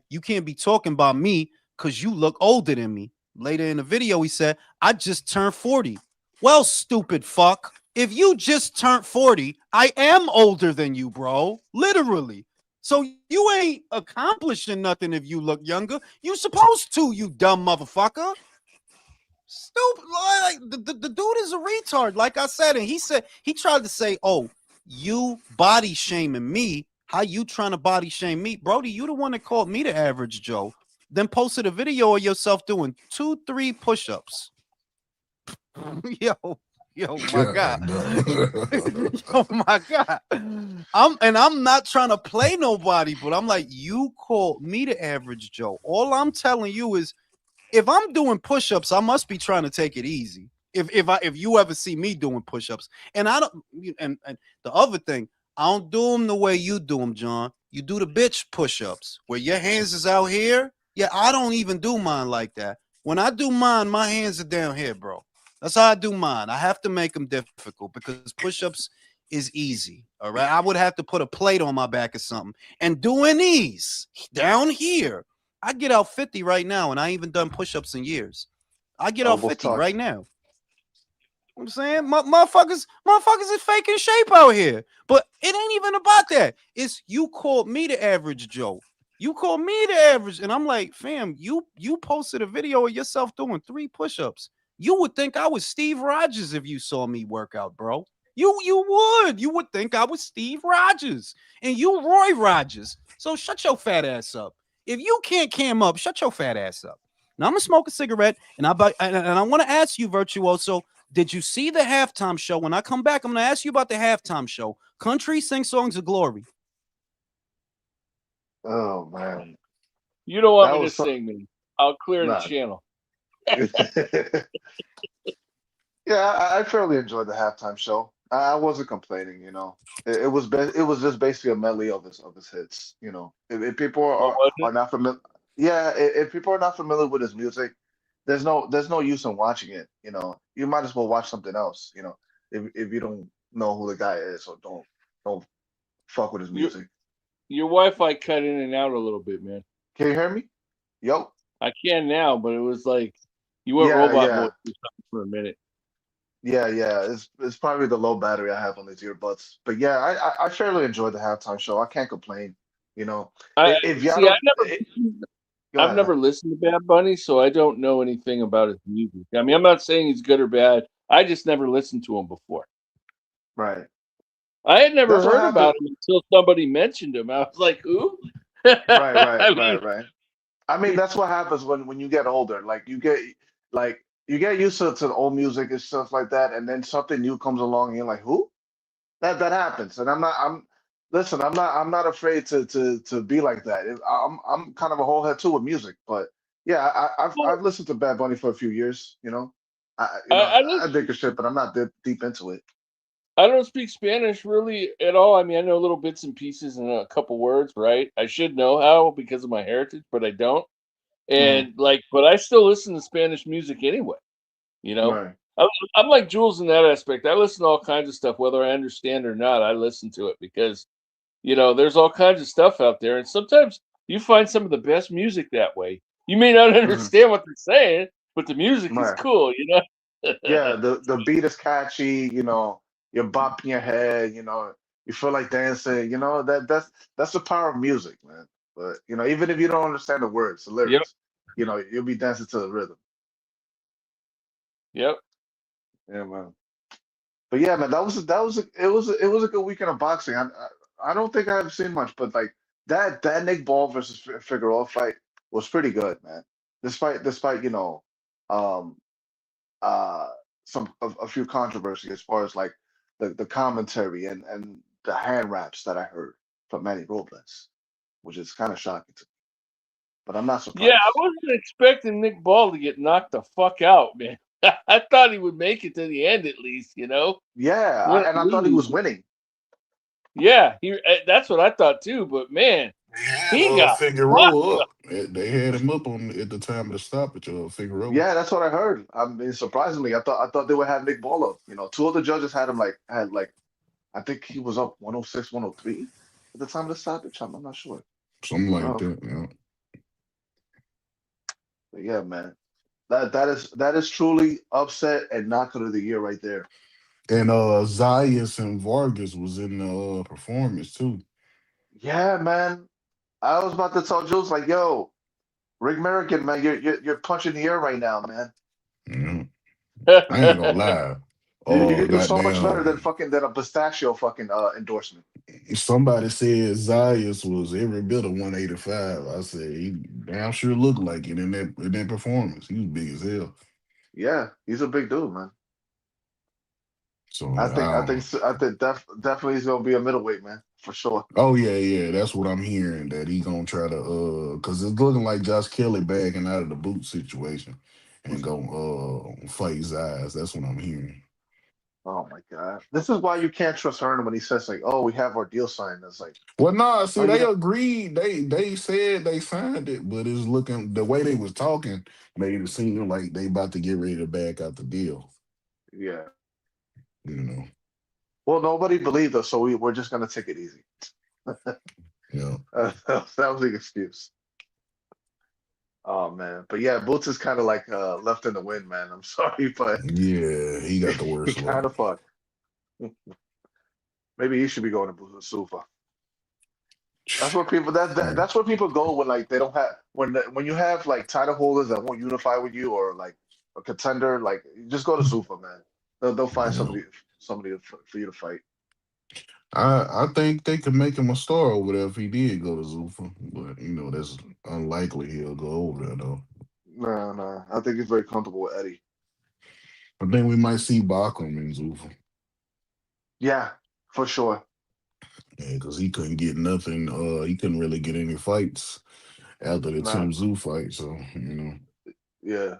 you can't be talking about me because you look older than me. Later in the video, he said, I just turned 40. Well, stupid fuck. If you just turned 40, I am older than you, bro. Literally. So you ain't accomplishing nothing if you look younger. You supposed to, you dumb motherfucker. Stupid. Like the dude is a retard, like I said. And he tried to say, oh, you body shaming me. How you trying to body shame me? Brody, you the one that called me the average Joe. Then posted a video of yourself doing 2-3 push-ups. Yo, my God. Oh my God. I'm not trying to play nobody, but I'm like, you called me the average Joe. All I'm telling you is if I'm doing push-ups, I must be trying to take it easy. If you ever see me doing push-ups. And I don't and the other thing, I don't do them the way you do them, John. You do the bitch push-ups where your hands is out here. Yeah, I don't even do mine like that. When I do mine, my hands are down here, bro. That's how I do mine. I have to make them difficult because push-ups is easy. All right. I would have to put a plate on my back or something. And doing these down here, I get out 50 right now, and I ain't even done push-ups in years. I get out 50 right now. I'm saying motherfuckers is faking shape out here. But it ain't even about that. It's you called me the average Joe. You call me the average, and I'm like, fam, you posted a video of yourself doing 3 push-ups. You would think I was Steve Rogers if you saw me work out, bro. You would think I was Steve Rogers, and you Roy Rogers. So shut your fat ass up. If you can't cam up, shut your fat ass up. Now I'm gonna smoke a cigarette, and I want to ask you, Virtuoso, did you see the halftime show? When I come back, I'm gonna ask you about the halftime show. Country sing songs of glory. Oh man, you don't want me to sing me. I'll clear the channel. Yeah, I fairly enjoyed the halftime show. I wasn't complaining, you know. It was just basically a medley of his hits, you know. If people What was it? are not familiar, yeah, if people are not familiar with his music, there's no use in watching it, you know. You might as well watch something else, you know, if you don't know who the guy is or don't fuck with his Your music. your Wi-Fi cut in and out a little bit, man. Can you hear me? Yo, I can now, but it was like you went yeah, robot mode yeah, for a minute. yeah. It's probably the low battery I have on these earbuds, but yeah, I fairly enjoyed the halftime show. I can't complain, you know. I If y'all see. don't, go I've ahead. never listened to Bad Bunny, so I don't know anything about his music. I mean, I'm not saying he's good or bad. I just never listened to him before. Right. I had never That's what heard happened. about him until somebody mentioned him. I was like, "Who?" Right, I mean, right. I mean, that's what happens when you get older. Like you get used to the old music and stuff like that, and then something new comes along, and you're like, who? That happens. And I'm listen, I'm not afraid to be like that. I'm kind of a whole head too with music, but yeah, well, I've listened to Bad Bunny for a few years, you know. I don't I dig a shit, but I'm not deep into it. I don't speak Spanish really at all. I mean, I know little bits and pieces and a couple words, right? I should know how because of my heritage, but I don't. Mm, And like, but I still listen to Spanish music anyway. You know, right. I'm, I'm like Jules in that aspect. I listen to all kinds of stuff, whether I understand or not. I listen to it because there's all kinds of stuff out there, and sometimes you find some of the best music that way. You may not Hmm. understand what they're saying, but the music is Right. cool. Yeah, the beat is catchy, you know, you're bopping your head, you know, you feel like dancing, you know, that's the power of music, man. But you know, even if you don't understand the words, the Yep, lyrics, you know, you'll be dancing to the rhythm. yep. Yeah, man. But yeah, man, it was a good weekend of boxing. I don't think I've seen much, but like that Nick Ball versus Figueroa fight was pretty good, man. Despite you know, um, uh a few controversy as far as like the commentary and the hand wraps that I heard from Manny Robles, which is kind of shocking to me. But I'm not Yeah, I surprised. wasn't expecting Nick Ball to get knocked the fuck out, man. I thought he would make it to the end at least. Yeah, Wouldn't and I thought he lose. was winning. Yeah, that's what I thought too. But man, They had he got fucked Figueroa up. up. They had him up on at the time of the stoppage of Figueroa. Yeah, that's what I heard. I mean, surprisingly, I thought they would have Nick Ball up. You know, two of the judges had him had like I think he was up 106, 103 at the time of the stoppage. I'm not sure. Something I don't like know. that, yeah. But yeah, man. That is truly upset and knockout of the year right there. And Zayas and Vargas was in the performance too. Yeah, man. I was about to tell Jules like, yo, Rick American, man, you're punching the air right now, man. Yeah. I ain't gonna lie. You do so much better than Goddamn. fucking than a pistachio fucking endorsement. Somebody said Zayas was every bit of 185. I said he damn sure looked like it in that performance. He was big as hell. Yeah, he's a big dude, man. So I, I think definitely he's gonna be a middleweight, man, for sure. oh yeah, that's what I'm hearing. That he gonna try to cause it's looking like Josh Kelly backing out of the boot situation and gonna fight Zayas. That's what I'm hearing. Oh my God. This is why you can't trust Hearn when he says like, "Oh, we have our deal signed." It's like, Well, nah, no, see, you they don't. agreed. They said they signed it, but it's looking the way they was talking made it seem like they about to get ready to back out the deal. Yeah. You know, Well, nobody believed us, so we're just gonna take it easy. you know. That was the excuse. Oh man, but yeah, Boots is kind of like left in the wind, man. I'm sorry, but Yeah, he got the he worst luck. kind of fucked. Maybe he should be going to Sufa. That's where people that's where people go when like they don't have when you have like title holders that won't unify with you or like a contender, like just go to Sufa, man. They'll find Yeah. somebody for you to fight. I think they could make him a star over there if he did go to Zuffa, but that's unlikely he'll go over there though. No, no, I think he's very comfortable with Eddie. I think we might see Bacham in Zuffa. Yeah, for sure. Yeah, because he couldn't get nothing. He couldn't really get any fights after the Nah, Tim Zoo fight. So yeah,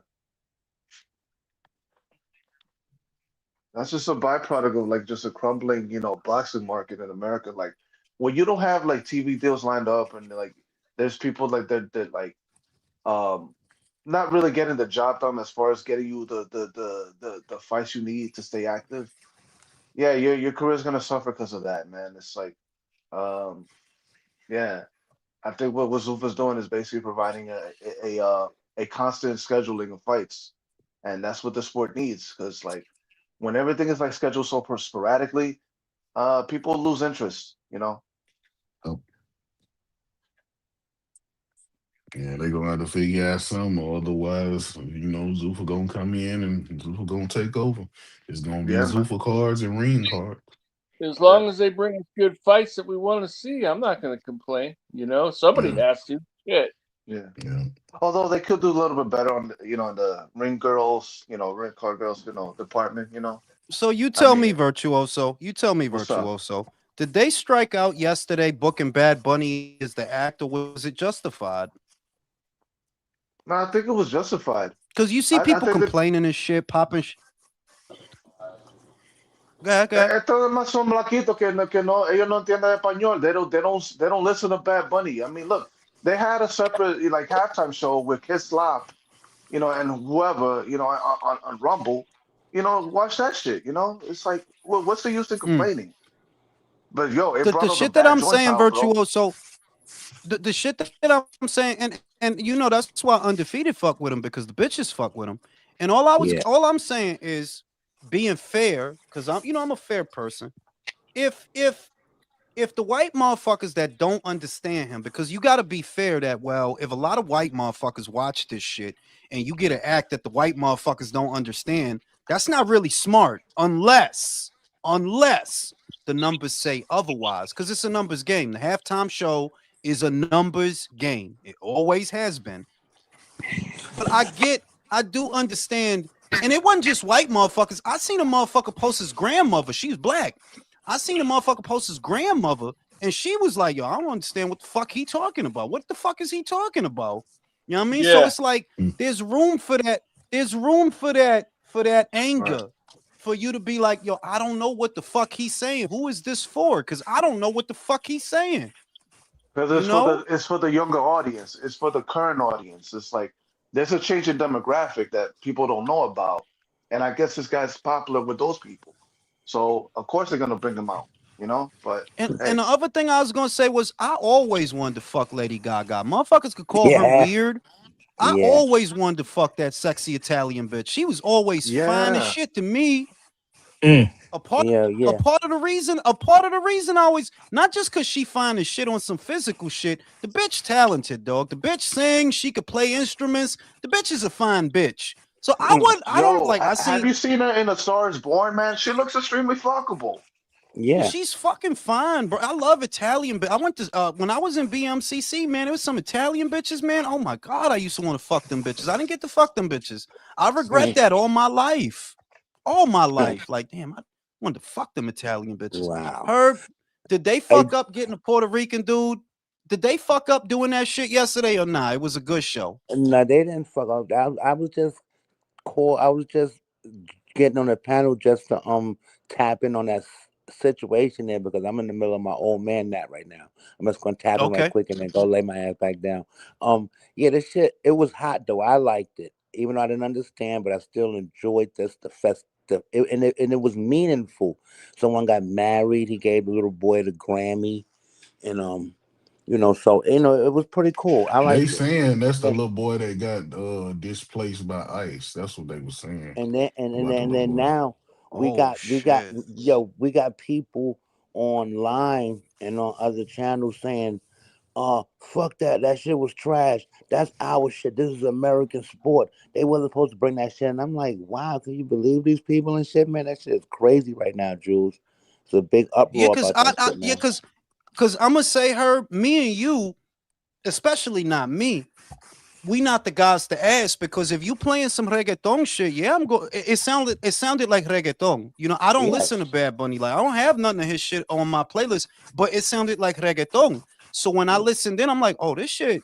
That's just a byproduct of like just a crumbling, boxing market in America. Like when you don't have like TV deals lined up and like there's people like that like um not really getting the job done as far as getting you the fights you need to stay active. Yeah, your career's gonna suffer because of that, man. It's like um yeah. I think what Zuffa's doing is basically providing a constant scheduling of fights, and that's what the sport needs. Because like when everything is like scheduled so sporadically, people lose interest. Oh, yeah, they gonna have to figure out something, or otherwise, Zuffa gonna come in and Zuffa gonna take over. It's gonna be Yeah, man. Zuffa cards and ring cards. As Yeah, long as they bring us good fights that we want to see, I'm not going to complain. Somebody Yeah, has to. Shit. yeah. yeah. Although they could do a little bit better on in the ring girls, ring card girls, department. So you I tell me, mean, Virtuoso. You tell me, what's up? Virtuoso. Did they strike out yesterday booking Bad Bunny as the act, or was it justified? No, I think it was justified. Because you see I people think that complaining and shit, popping. Go ahead, go ahead. estos demás son blaquitos que no, ellos no entienden español. They don't listen to Bad Bunny. I mean, look, they had a separate like halftime show with Kiss Slop, and whoever, on Rumble. Watch that shit. It's like, what's the use in Mm. complaining? But yo, it The brought all the shit that bad I'm joints saying, out, bro. Virtuoso. The shit that I'm saying, and that's why undefeated fuck with him, because the bitches fuck with him. And Yeah. all I'm saying is being fair, because I'm a fair person. If the white motherfuckers that don't understand him, because you got to be fair that, well, if a lot of white motherfuckers watch this shit and you get an act that the white motherfuckers don't understand, that's not really smart, unless the numbers say otherwise, because it's a numbers game. The halftime show is a numbers game. It always has been. But I do understand. And it wasn't just white motherfuckers. I seen a motherfucker post his grandmother. She was black. I seen a motherfucker post his grandmother, and she was like, yo, I don't understand what the fuck he talking about. What the fuck is he talking about? You know what I mean? So Yeah. it's like Mm. there's room for that. There's room for that Right. anger. For you to be like, yo, I don't know what the fuck he's saying. Who is this for? Because I don't know what the fuck he's saying. Because You know? it's for the younger audience. It's for the current audience. It's like there's a change in demographic that people don't know about, and I guess this guy's popular with those people. So of course they're gonna bring him out. But And hey, the other thing I was gonna say was I always wanted to fuck Lady Gaga. Motherfuckers could call her Yeah. weird. I Yeah. always wanted to fuck that sexy Italian bitch. She was always fine as yeah, shit to me. Mm. A part Yeah. a Yeah. part of the reason I always, not just because she fine as shit on some physical shit. The bitch talented, dog. The bitch sings, she could play instruments. The bitch is a fine bitch. So I don't yo, like, I have seen, you seen her in A Star Is Born, man? She looks extremely fuckable. Yeah. she's fucking fine, bro. I love Italian, but I went to when I was in BMCC, man. There was some Italian bitches, man. Oh my god, I used to want to fuck them bitches. I didn't get to fuck them bitches. I regret that all my life, Like, damn, I wanted to fuck them Italian bitches. Wow. Herb, did they I fuck up getting a Puerto Rican dude? Did they fuck up doing that shit yesterday or nah? It was a good show. No, they didn't fuck up. I was just I was just getting on the panel just to tap in on that situation there because I'm in the middle of my old man nap right now. I'm just gonna tap in right Okay. quick and then go lay my ass back down. Yeah, this shit it was hot though. I liked it, even though I didn't understand, but I still enjoyed the festive, and it was meaningful. Someone got married. He gave the little boy the Grammy, and so it was pretty cool. I They liked it. saying that's the And little boy that got displaced by ICE. That's what they were saying and then and, and about the then and little then boy. now Oh shit. we got people online and on other channels saying, fuck that shit was trash. That's our shit. This is American sport. They wasn't supposed to bring that shit. And I'm like, wow, can you believe these people and shit, man? That shit is crazy right now, Jules. It's a big Yeah, uproar cause about that shit, yeah, man. cause I'm gonna say, her, me and you, especially not me, we not the guys to ask, because if you playing some reggaeton shit, yeah, it sounded like reggaeton. I don't listen to Yes. Bad Bunny. Like, I don't have none of his shit on my playlist, but it sounded like reggaeton. So when I listened in, I'm like, oh, this shit,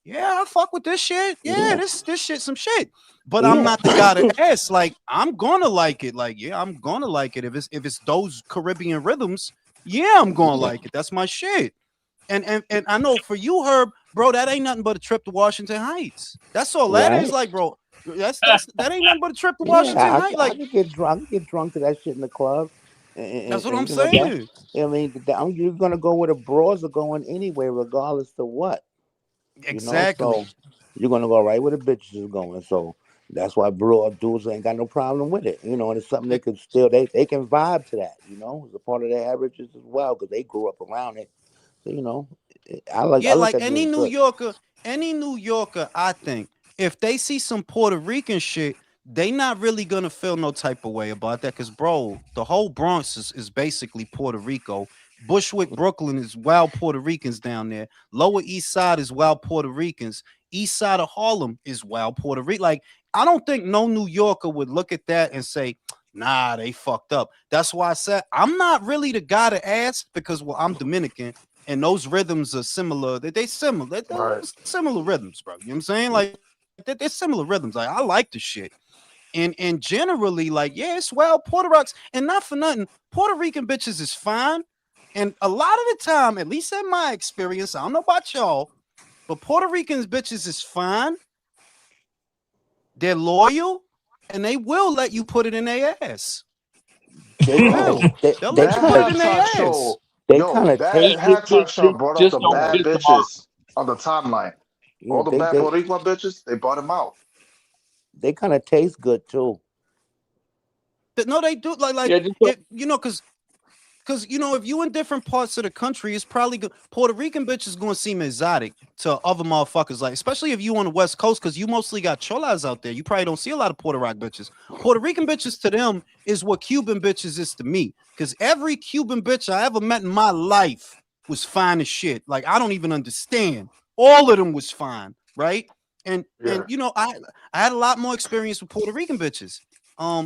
yeah, I fuck with this shit. Yeah, Yeah. this shit some shit. But I'm not the guy to ask. Like, I'm gonna like it. Like, yeah, I'm gonna like it. If it's those Caribbean rhythms, yeah, I'm gonna like it. That's my shit. And I know for you, Herb, bro, that ain't nothing but a trip to Washington Heights. That's all that is, Right. like, bro. That ain't nothing but a trip to Yeah, Washington Heights. I Like, can get drunk. I can get drunk to that shit in the club, that's what I'm you know that. saying. I mean, you're gonna go where the bras are going anyway, regardless of what. You know, so Exactly. you're gonna go right where the bitches is going. So that's why broad dudes ain't got no problem with it. You know, and it's something they could still they can vibe to that. You know, it's a part of their averages as well because they grew up around it. So you know, I Yeah, look like at it as good. Any New Yorker, I think, if they see some Puerto Rican shit, they not really gonna feel no type of way about that. Cause bro, the whole Bronx is basically Puerto Rico. Bushwick, Brooklyn is wild Puerto Ricans down there. Lower East Side is wild Puerto Ricans. East Side of Harlem is wild Puerto Rican. Like, I don't think no New Yorker would look at that and say, nah, they fucked up. That's why I said I'm not really the guy to ask because, well, I'm Dominican and those rhythms are similar. They similar. They're Right. similar rhythms, bro. You know what I'm saying? Like, they're similar rhythms. Like, I like the shit. And generally, like, yeah, it's wild Puerto Rocks. And not for nothing, Puerto Rican bitches is fine. And a lot of the time, at least in my experience, I don't know about y'all, but Puerto Ricans bitches is fine. They're loyal, and they will let you put it in their ass. They They kind of will. They'll let they you That kind put it of in their halftime ass. show, they kind yo, of that taste halftime show brought out Just the don't bad piss them off. bitches on the timeline. yeah All the bad Puerto Rican bitches, they brought him out. they kind of taste good too. No, they do. Like Yeah, just don't. it, because if you in different parts of the country, it's probably good. Puerto Rican bitch is going to seem exotic to other motherfuckers, like especially if you on the West Coast, because you mostly got cholas out there. You probably don't see a lot of Puerto Rican bitches. Puerto Rican bitches to them is what Cuban bitches is to me, because every Cuban bitch I ever met in my life was fine as shit. Like, I don't even understand. All of them was fine, right? And Yeah. I had a lot more experience with Puerto Rican bitches.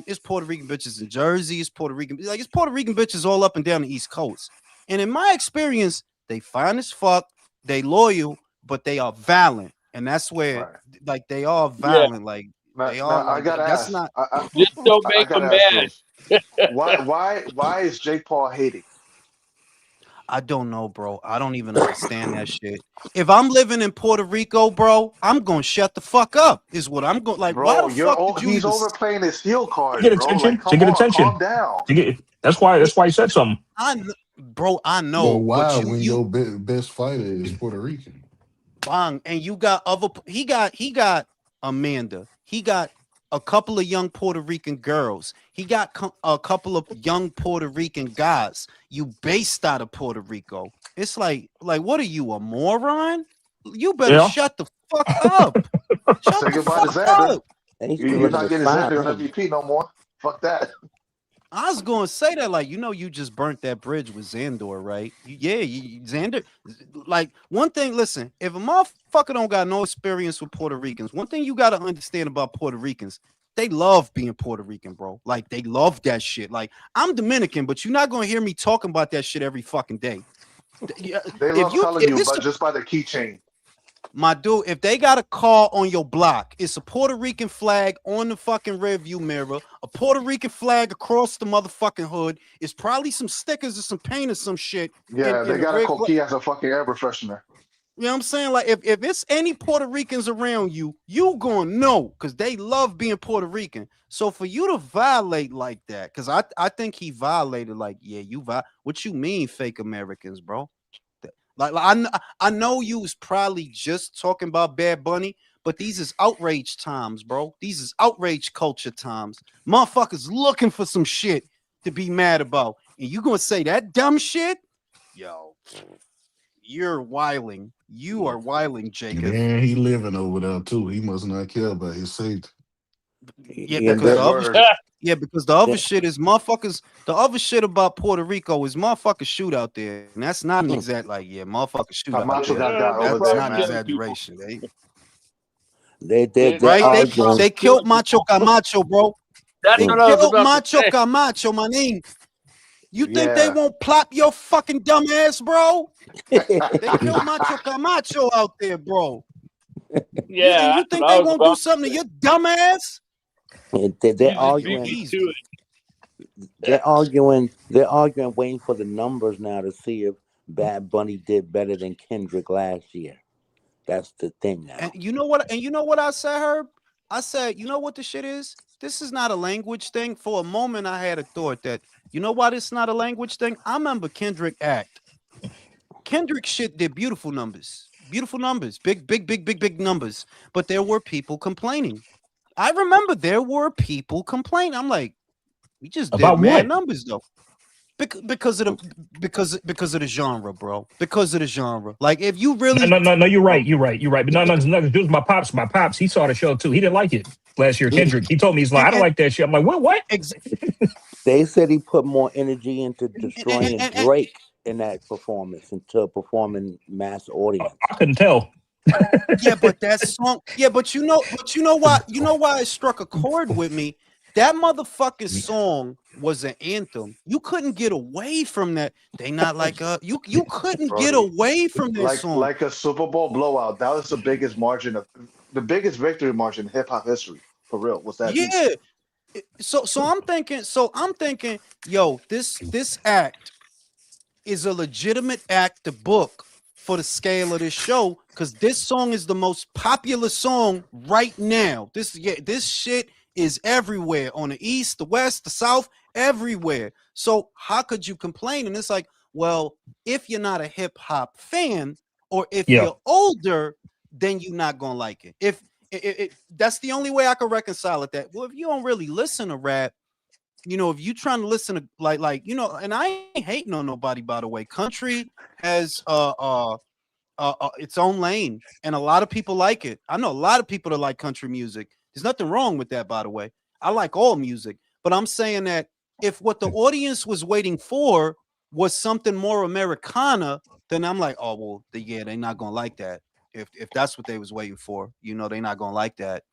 It's Puerto Rican bitches in Jersey, it's Puerto Rican bitches all up and down the East Coast. And in my experience, they fine as fuck, they loyal, but they are violent. And that's where, Right. like, they are Yeah, violent. Like, they are Now I like gotta that's ask. not just don't I make them gotta ask, mad. Jules. Why is Jake Paul hating? I don't know, bro. I don't even understand that shit. If I'm living in Puerto Rico, bro, I'm gonna shut the fuck up. Is what I'm going. Like, why Bro, the fuck did you he's even? overplaying his heel To card, get bro. Like, attention. To come get on, attention. calm down. That's why he said something. Bro, I But know, why but when you your best fighter is Puerto Rican? bang, and you got he got Amanda. He got a couple of young Puerto Rican girls. He got a couple of young Puerto Rican guys. You based out of Puerto Rico. It's like what are you, a moron? You better Yeah. shut the fuck up. Shut Say the goodbye to fuck Xander. up. They used to be You're ready not to getting sign Xander on him. MVP no more. Fuck that. I was going to say that, like, you just burnt that bridge with Xandor, right? Xander, like, one thing, listen, if a motherfucker don't got no experience with Puerto Ricans, one thing you got to understand about Puerto Ricans, they love being Puerto Rican, bro. Like, they love that shit. Like, I'm Dominican, but you're not going to hear me talking about that shit every fucking day. They If love you, telling if you, it's but just by the keychain. my dude, if they got a car on your block, it's a Puerto Rican flag on the fucking rearview mirror, a Puerto Rican flag across the motherfucking hood. It's probably some stickers or some paint or some shit Yeah, in they the got a rear. coquille as a fucking air freshener. You know what I'm saying? Like, if it's any Puerto Ricans around you, you gonna know because they love being Puerto Rican. So for you to violate like that, because I think he violated, like, yeah, what you mean fake Americans, bro? I know you was probably just talking about Bad Bunny, but these is outrage times, bro. These is outrage culture times. Motherfuckers looking for some shit to be mad about, and you gonna say that dumb shit? Yo, you're wiling. You are wiling, And Jacob. then he living over there too. He must not care about his safety. Yeah, And because That's the other word. yeah, because the other the, shit is motherfuckers. The other shit about Puerto Rico is motherfuckers shoot out there, and that's not an exact like motherfuckers shoot out Camacho there. got got no over That's there, problem not an man. killing people. exaggeration. they Yeah, they're Right? no arguing. problem They killed killing Macho people. Camacho, bro. That's They Yeah. what I was killed about to Macho say. Camacho, my name. You think they Yeah. won't plop your fucking dumb ass, bro? They killed Macho Camacho out there, bro. Yeah, You that's think what I they was won't do about. something to your dumb ass? They're You just beat arguing. me Please. to They're it. arguing. They're arguing, waiting for the numbers now to see if Bad Bunny did better than Kendrick last year. That's the thing And now. you know what? And you know what I said, Herb? I said, you know what the shit is? This is not a language thing. For a moment, I had a thought that, you know why this not a language thing? I remember Kendrick Act. Kendrick shit did beautiful numbers. Beautiful numbers. Big numbers. But there were people complaining. I remember there were people complaining. I'm like, we just did About mad what? numbers though. Because of the because of the genre, bro. Because of the genre. Like if you really No. You're bro, right. You're right. You're right. But no. It was my pops. My pops. He saw the show too. He didn't like it last year. and, Kendrick. He told me he's like, I don't and like that shit. I'm like, what? What? ex- They said he put more energy into and, destroying and, and, Drake in that performance, into performing mass audience. I couldn't tell. yeah, but that song, yeah, but you know why it struck a chord with me. That motherfucking song was an anthem. You couldn't get away from that. They not like you couldn't get Brody. away from that song. Like a Super Bowl blowout. That was the biggest victory margin in hip hop history. For real, was that beat. Yeah. So I'm thinking, yo, this act is a legitimate act to book for the scale of this show because this song is the most popular song right now. This shit is everywhere on the east, the west, the south, everywhere. So how could you complain? And it's like, well, if you're not a hip hop fan or if Yeah. you're older, then you're not gonna like it. If that's the only way I can reconcile it. That well, if you don't really listen to rap, if you trying to listen to and I ain't hating on nobody, by the way. Country has its own lane, and a lot of people like it. I know a lot of people that like country music. There's nothing wrong with that, by the way. I like all music, but I'm saying that if what the audience was waiting for was something more Americana, then I'm like, oh well, they're not gonna like that. If that's what they was waiting for, they're not gonna like that.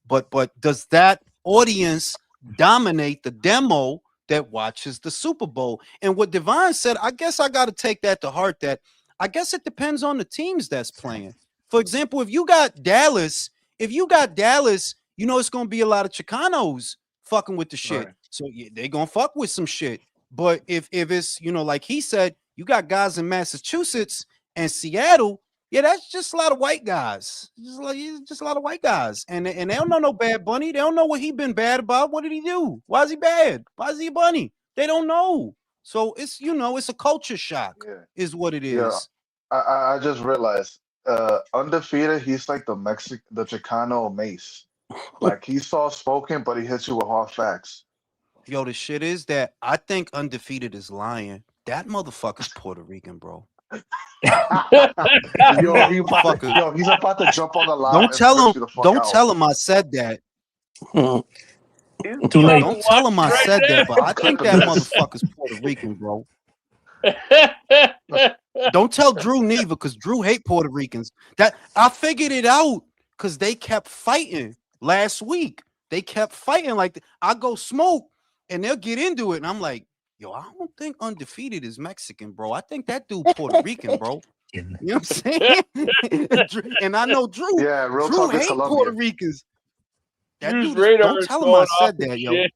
But does that audience dominate the demo that watches the Super Bowl? And what Divine said, I guess I got to take that to heart. That I guess it depends on the teams that's playing. For example, if you got Dallas, it's going to be a lot of Chicanos fucking with the shit. Right. So yeah, they going to fuck with some shit. But if it's, like he said, you got guys in Massachusetts and Seattle, yeah, that's just a lot of white guys. Just a lot of white guys. And they don't know no Bad Bunny. They don't know what he been bad about. What did he do? Why is he bad? Why is he a bunny? They don't know. So it's it's a culture shock, Yeah. is what it Yeah. is. I just realized, undefeated, he's like the Chicano Mace. Like he's soft spoken, but he hits you with hard facts. Yo, the shit is that I think Undefeated is lying. That motherfucker's Puerto Rican, bro. He's about to jump on the line Don't and tell push him. you the fuck Don't out. tell him I said that. Too late. Don't tell him I Right said there. that, but I think that motherfucker's Puerto Rican, bro. Don't tell Drew neither, because Drew hate Puerto Ricans. That I figured it out because they kept fighting last week. They kept fighting. Like I go smoke and they'll get into it, and I'm like, yo, I don't think Undefeated is Mexican, bro. I think that dude Puerto Rican, bro. You know what I'm saying? And I know Drew. Yeah, real Drew talk is hate Puerto Colombian. Ricans. That Drew's dude radar don't is tell him I going off said and that, yo. shit.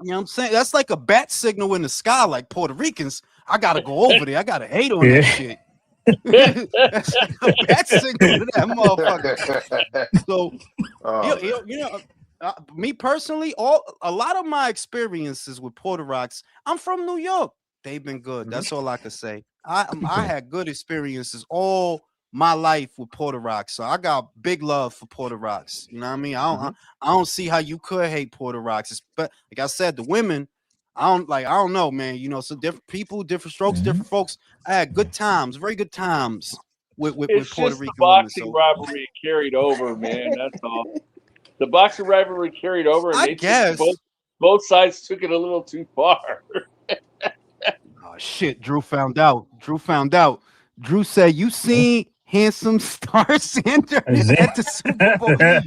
You know what I'm saying? That's like a bat signal in the sky, like Puerto Ricans. I gotta go over there. I gotta hate on that shit. That's like a bat signal to that motherfucker. So, me personally, a lot of my experiences with Puerto Rocks, I'm from New York. They've been good. That's all I can say. I had good experiences all my life with Puerto Rocks, so I got big love for Puerto Rocks. You know what I mean? I don't see how you could hate Puerto Rocks. But like I said, the women, I don't know, man. So different people, different strokes, different folks. I had good times, very good times with It's Puerto just the Rican women. boxing So rivalry carried over, man. That's all. The boxing rivalry carried over, and I they guess both sides took it a little too far. Oh shit, Drew found out. Drew said, "You seen handsome Star Sander at the Super Bowl?" I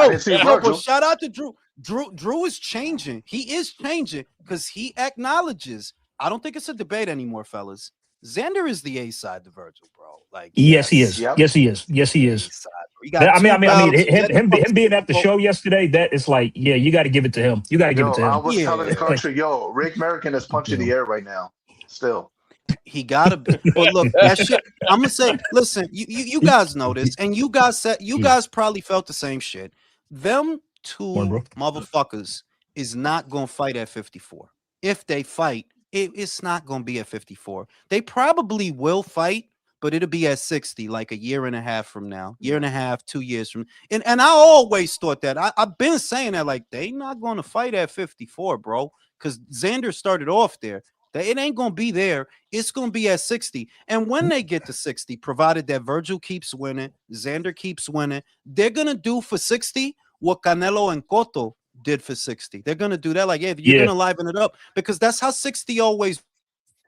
didn't see Virgil. But shout out to Drew. Drew is changing. He is changing because he acknowledges. I don't think it's a debate anymore, fellas. Xander is the A side to Virgil, bro. Like, Yes, he yes, is. Yep. Yes, he is. Yes, he A is. side. Bro. He got I two mean, belts. him being at the show yesterday, that is like, yeah, you got to give it to him. You got to give it Yo, to I him. was telling the Yeah, Like, country, yo, Rick American is punching you the air right now. Still. he gotta be. But look, that shit. I'm gonna say, listen, you guys know this, and you guys said you guys probably felt the same shit. Them Morning, two bro. motherfuckers is not gonna fight at 54. If they fight, it's not gonna be at 54. They probably will fight, but it'll be at 60, like a year and a half from now, year and a half, 2 years from. And I always thought that. I've been saying that, like, they not gonna fight at 54, bro, because Xander started off there. It ain't gonna be there. It's gonna be at 60. And when they get to 60, provided that Virgil keeps winning, Xander keeps winning, they're gonna do for 60 what Canelo and Cotto did for 60. They're gonna do that. Like, yeah, you're Yeah. gonna liven it up because that's how 60 always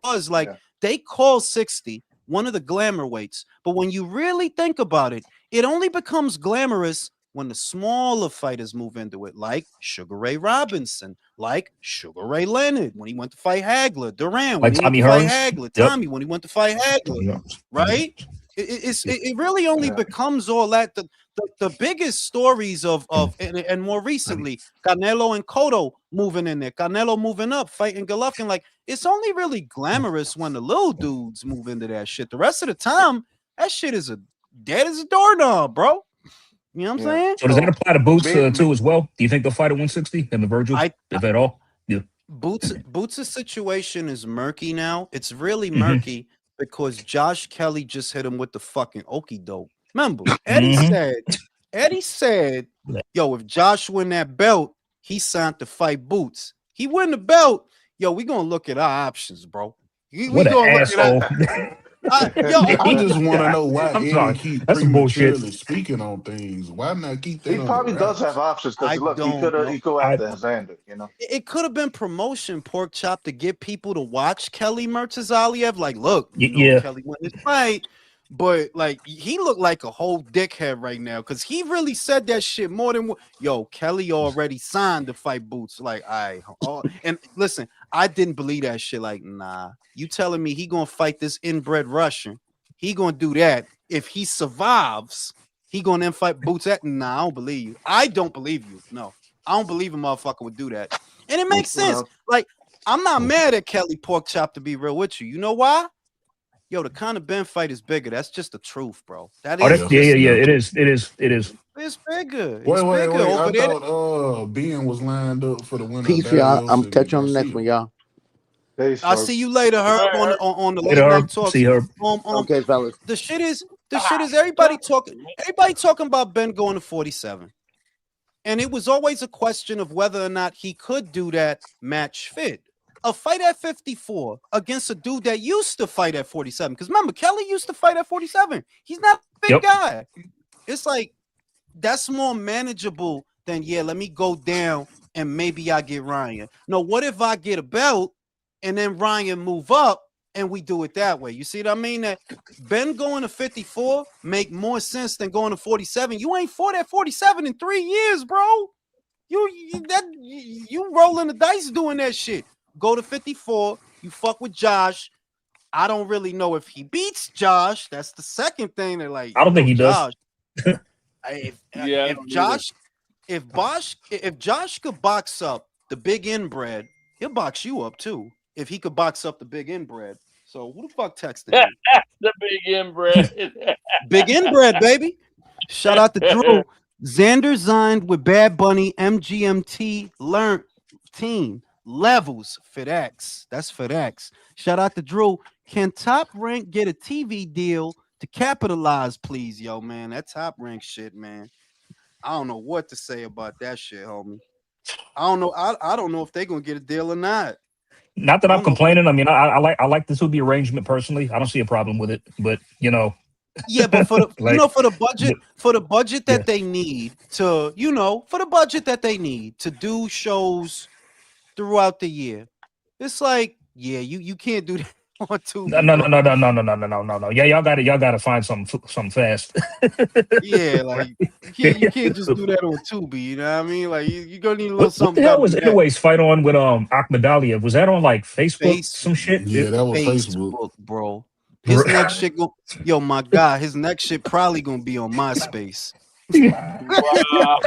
was. Like, Yeah. they call 60 one of the glamour weights, but when you really think about it, it only becomes glamorous when the smaller fighters move into it, like Sugar Ray Robinson, like Sugar Ray Leonard when he went to fight Hagler, Duran when Like he went Tommy to fight Hearns. Hagler, Yep. Tommy when he went to fight Hagler, right? It really only Yeah. becomes all that. The biggest stories of and more recently, Canelo and Cotto moving in there, Canelo moving up, fighting Golovkin. Like, it's only really glamorous when the little dudes move into that shit. The rest of the time, that shit is dead as a doorknob, bro. You know what I'm Yeah. saying? So does that apply to Boots Me, too as well? Do you think they'll fight at 160 and the Virgil, I if at all? Yeah. Boots' situation is murky now. It's really Mhm. murky because Josh Kelly just hit him with the fucking okie doke. Remember, Mhm. Eddie said, yo, if Josh win that belt, he signed to fight Boots. He win the belt, yo, we gonna look at our options, bro. We What an gonna look at asshole. I just want to know why I'm Eddie sorry. keep That's some bullshit. prematurely speaking on things. Why not keep he that under probably does have wraps? options because I look, don't know. he could I, after Xander, you know. It could have been promotion, pork chop, to get people to watch Kelly Murtazaliev. Like, look, you know, yeah. Kelly won this fight, but like, he looked like a whole dickhead right now because he really said that shit more than yo. Kelly already signed to fight Boots. Like, and listen, I didn't believe that shit. Like, nah, you telling me he gonna fight this inbred Russian? He gonna do that if he survives? He gonna then fight Boots? Nah, I don't believe you. I don't believe you. No. I don't believe a motherfucker would do that. And it makes sense. Well, Like, I'm not mad at Kelly Pork Chop, to be real with you. You know why? Yo, the Conor Ben fight is bigger. That's just the truth, bro. That Oh, is that's, Yeah, just yeah. yeah. It is. It is. It is. it's bigger. Wait, It's wait, bigger wait. I over there. thought Ben was lined up for the winner of Peace, y'all. Barrios I'm and catching on the next Garcia. one, y'all. peace, I'll Herb. see you later, Herb, Right, Herb. on the Later, late night Herb. talks. See her. Okay, fellas. The shit is everybody talking about Ben going to 47. And it was always a question of whether or not he could do that match fit. A fight at 54 against a dude that used to fight at 47. Because remember, Kelly used to fight at 47. He's not a big guy. It's like, that's more manageable than, yeah, let me go down and maybe I get Ryan. No, what if I get a belt and then Ryan move up and we do it that way? You see what I mean? That Ben going to 54 make more sense than going to 47. You ain't fought at 47 in 3 years, bro. You rolling the dice doing that shit. Go to 54. You fuck with Josh. I don't really know if he beats Josh. That's the second thing. They're like, I don't think he does. If Josh could box up the big inbred, he'll box you up too. If he could box up the big inbred. So who the fuck texted me? The big inbred. Big inbred, baby. Shout out to Drew. Xander signed with Bad Bunny, MGMT learned team levels FedEx. That's FedEx. Shout out to Drew. Can Top Rank get a TV deal to capitalize, please? Yo, man, that Top Rank shit, man. I don't know what to say about that shit, homie. I don't know. I don't know if they're gonna get a deal or not. Not that I'm complaining. I mean, I like the Subi arrangement personally. I don't see a problem with it. But yeah, but for the like, for the budget that they need to, for the budget that they need to do shows throughout the year, it's like, yeah, you can't do that. on Tubi, No. Yeah, y'all gotta find something fast. Yeah, like you can't just do that on Tubi. You know what I mean? Like you're gonna need a little What the something hell better was than that. Airways fight on with Ahmed Ali? Was that on like Facebook? Face Some shit. Yeah, that was Facebook. Facebook, bro. His next shit go. Yo, my God, his next shit probably gonna be on MySpace. Wow.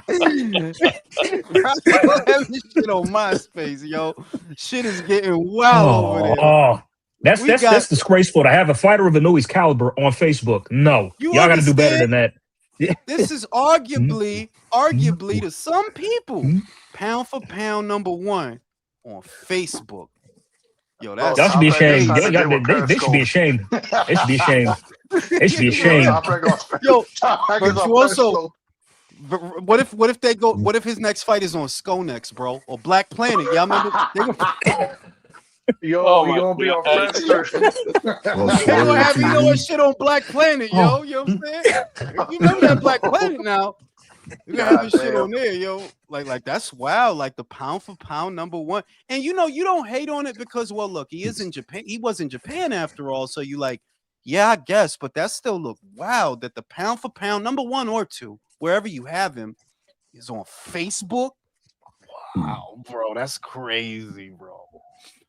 Probably gonna have this shit on MySpace, yo. Shit is getting wild over there. That's We got disgraceful to have a fighter of Anouilh's caliber on Facebook. No, you y'all got to do better understand? than that. This is arguably to some people, pound for pound #1 on Facebook. Yo, Bro, that's Y'all should be Top Rank is ashamed. trying to get with They should be Periscope. ashamed. They should be ashamed. They should be Yo, ashamed. Top Rank on yo. Top Rank But is on you also, Periscope. what if they go? What if his next fight is on Skonex, bro, or Black Planet? Y'all remember? Yo, Oh you my gonna be on God. Friendster. Oh, They gonna Swerve have you know TV. what shit on Black Planet, yo. You know what I'm saying? You know that Black Planet now. You gonna have God this shit damn. on there, yo. Like that's wild. Like the pound for pound #1. And you know, you don't hate on it because, well, look, he is in Japan. He was in Japan after all. So you like, yeah, I guess, but that still look wild that the pound for pound #1 or 2, wherever you have him, is on Facebook. Wow, bro, that's crazy, bro.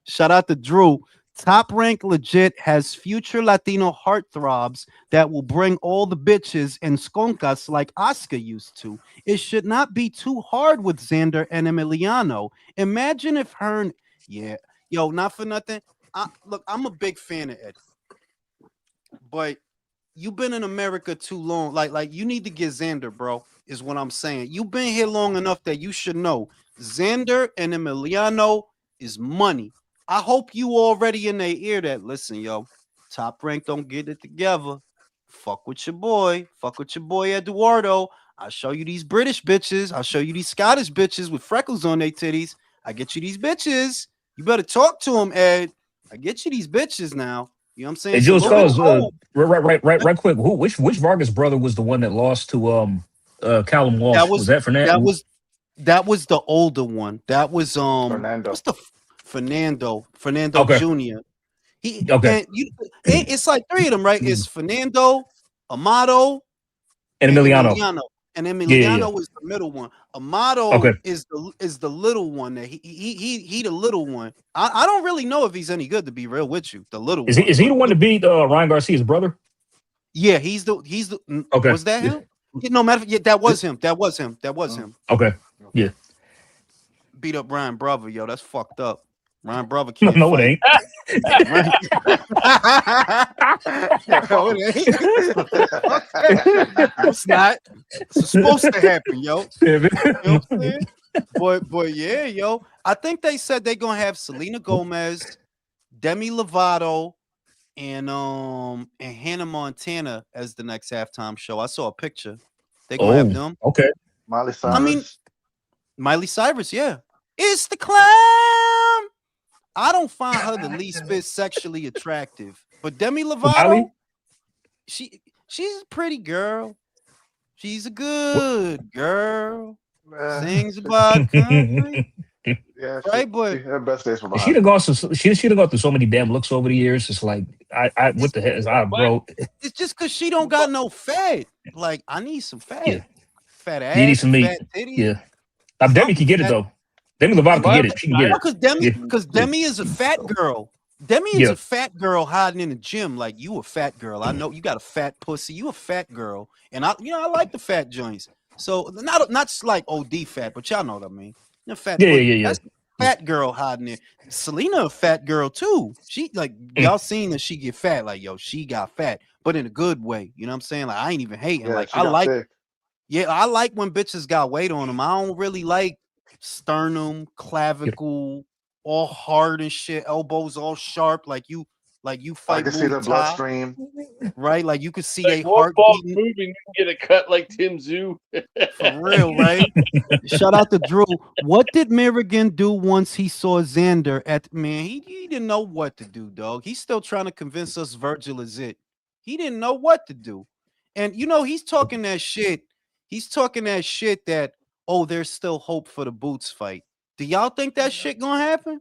Shout out to Drew. Top Rank Legit has future Latino heartthrobs that will bring all the bitches and skonkas like Oscar used to. It should not be too hard with Xander and Emiliano. Imagine if Hearn, yeah, yo, not for nothing. Look, I'm a big fan of Ed, but you've been in America too long. Like you need to get Xander, bro, is what I'm saying. You've been here long enough that you should know Xander and Emiliano is money. I hope you already in their ear that listen, yo, Top Rank don't get it together. Fuck with your boy. Fuck with your boy Eduardo. I'll show you these British bitches. I'll show you these Scottish bitches with freckles on their titties. I get you these bitches. You better talk to them, Ed. I get you these bitches now. You know what I'm saying? Hey, So Jules look at Fellas, right quick. Which Vargas brother was the one that lost to Callum that Walsh? Was was that for that was that was the older one. That was Fernando. what's the Fernando Okay. Jr. He Okay. and you it's like 3 of them, right? It's Fernando, Amato, And and Emiliano. Emiliano. And Yeah. Emiliano is the middle one. Amato Okay. is the little one that he the little one. I don't really know if he's any good, to be real with you. The little Is one. he the But one to beat Ryan Garcia's brother? yeah, he's the Okay. was that him? Yeah, no matter yeah, that was him. That was him. Okay. Yeah. Beat up Ryan Brother, yo. That's fucked up. Ryan Brother No, can't no, it fight. ain't. No, it ain't. It's not. It's supposed to happen, yo. You know what I'm saying? But yeah, yo. I think they said they're gonna have Selena Gomez, Demi Lovato, and Hannah Montana as the next halftime show. I saw a picture. They're gonna have them. Okay. Miley Cyrus. I mean, Miley Cyrus, yeah. It's the climb. I don't find her the least bit sexually attractive, but Demi Lovato, Miley? she's a pretty girl. She's a good girl. Sings about country, Yeah, right? But her best days were She behind done her. gone she done gone through so many damn looks over the years. It's like what the hell is bro? it's just because she don't got no fat. Like I need some fat, Yeah. fat You need ass, some meat. fat titties. Yeah. Demi can get it though. Demi Lovato can get it. She can get it. Because Demi is a fat girl. Demi is Yeah. a fat girl hiding in the gym. Like you a fat girl. I know you got a fat pussy. You a fat girl, and I like the fat joints. So not like OD fat, but y'all know what I mean. The fat. Yeah. That's a fat girl hiding there. Selena a fat girl too. She like y'all seen that she get fat. Like yo, she got fat, but in a good way. You know what I'm saying? Like I ain't even hating. Yeah, Like she I got like. thick. Yeah, I like when bitches got weight on them. I don't really like sternum, clavicle, all hard and shit, elbows all sharp, like you I fight can see Muay the Thai, bloodstream. right? Like you could see Like a one heart false beating move and you can get a cut like Tim Zoo. for real, right? Shout out to Drew. What did Milligan do once he saw Xander at man? He didn't know what to do, dog. He's still trying to convince us Virgil is it. He didn't know what to do. And you know, he's talking that shit. He's talking that shit that, oh, there's still hope for the Boots fight. Do y'all think that shit gonna happen?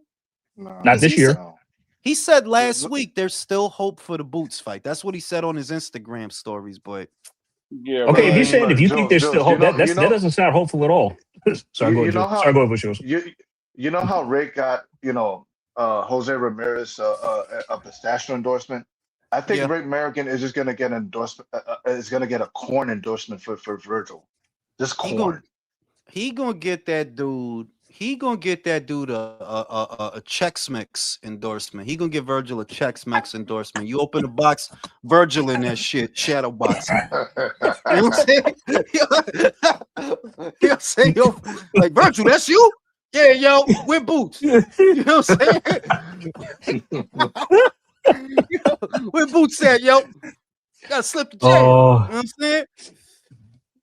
No, Not this year. no. He said last Look, week there's still hope for the Boots fight. That's what he said on his Instagram stories. But Yeah, Okay, if you're right. saying if you think there's still Jules, hope, that doesn't sound hopeful at all. Sorry, go you ahead, know Joe. how Sorry, go ahead, Jules. you know how Rick got Jose Ramirez a pistachio endorsement. I think yeah, Rick American is just gonna get an endorsement. Is gonna get a corn endorsement for Virgil. Just he gonna corn. he gonna get that dude. He gonna get that dude a Chex Mix endorsement. He gonna give Virgil a Chex Mix endorsement. You open the box, Virgil in that shit, shadow boxing. You know what I'm saying? He'll say, yo, like Virgil, that's you? Yeah, yo, we're Boots. You know what I'm saying? Where Boots at, yo? Gotta slip the check. You know what I'm saying?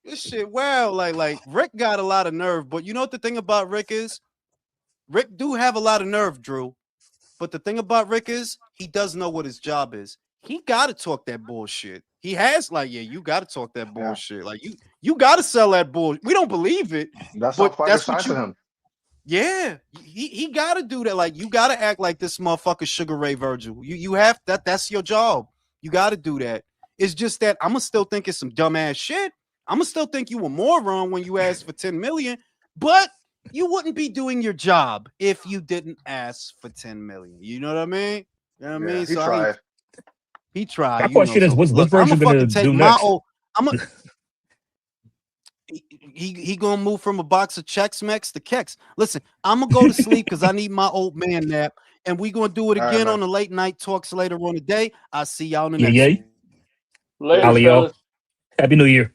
This shit, wow. Like Rick got a lot of nerve, but you know what the thing about Rick is? Rick do have a lot of nerve, Drew. But the thing about Rick is he does know what his job is. He gotta talk that bullshit. He has you gotta talk that Yeah, bullshit. Like you gotta sell that bullshit. We don't believe it, that's how but fighters that's what sign to you him. yeah. He gotta do that. Like you gotta act like this motherfucker Sugar Ray Virgil. You have that's your job. You gotta do that. It's just that I'ma still think it's some dumbass shit. I'ma still think you a moron when you asked for 10 million, but you wouldn't be doing your job if you didn't ask for 10 million. You know what I mean? You know what I Yeah, mean? he So I tried. he tried, My question is, So what's look, I'm Virgil gonna gonna fucking take do my next? old. I'm gonna he gonna move from a box of Chex Mix to Kex. Listen, I'm gonna go to sleep because I need my old man nap, and we gonna do it All right, again man. on the late night talks later on the day. I'll see y'all in the Yeah, next yeah. one. Later, Ollie, fellas. Happy New Year.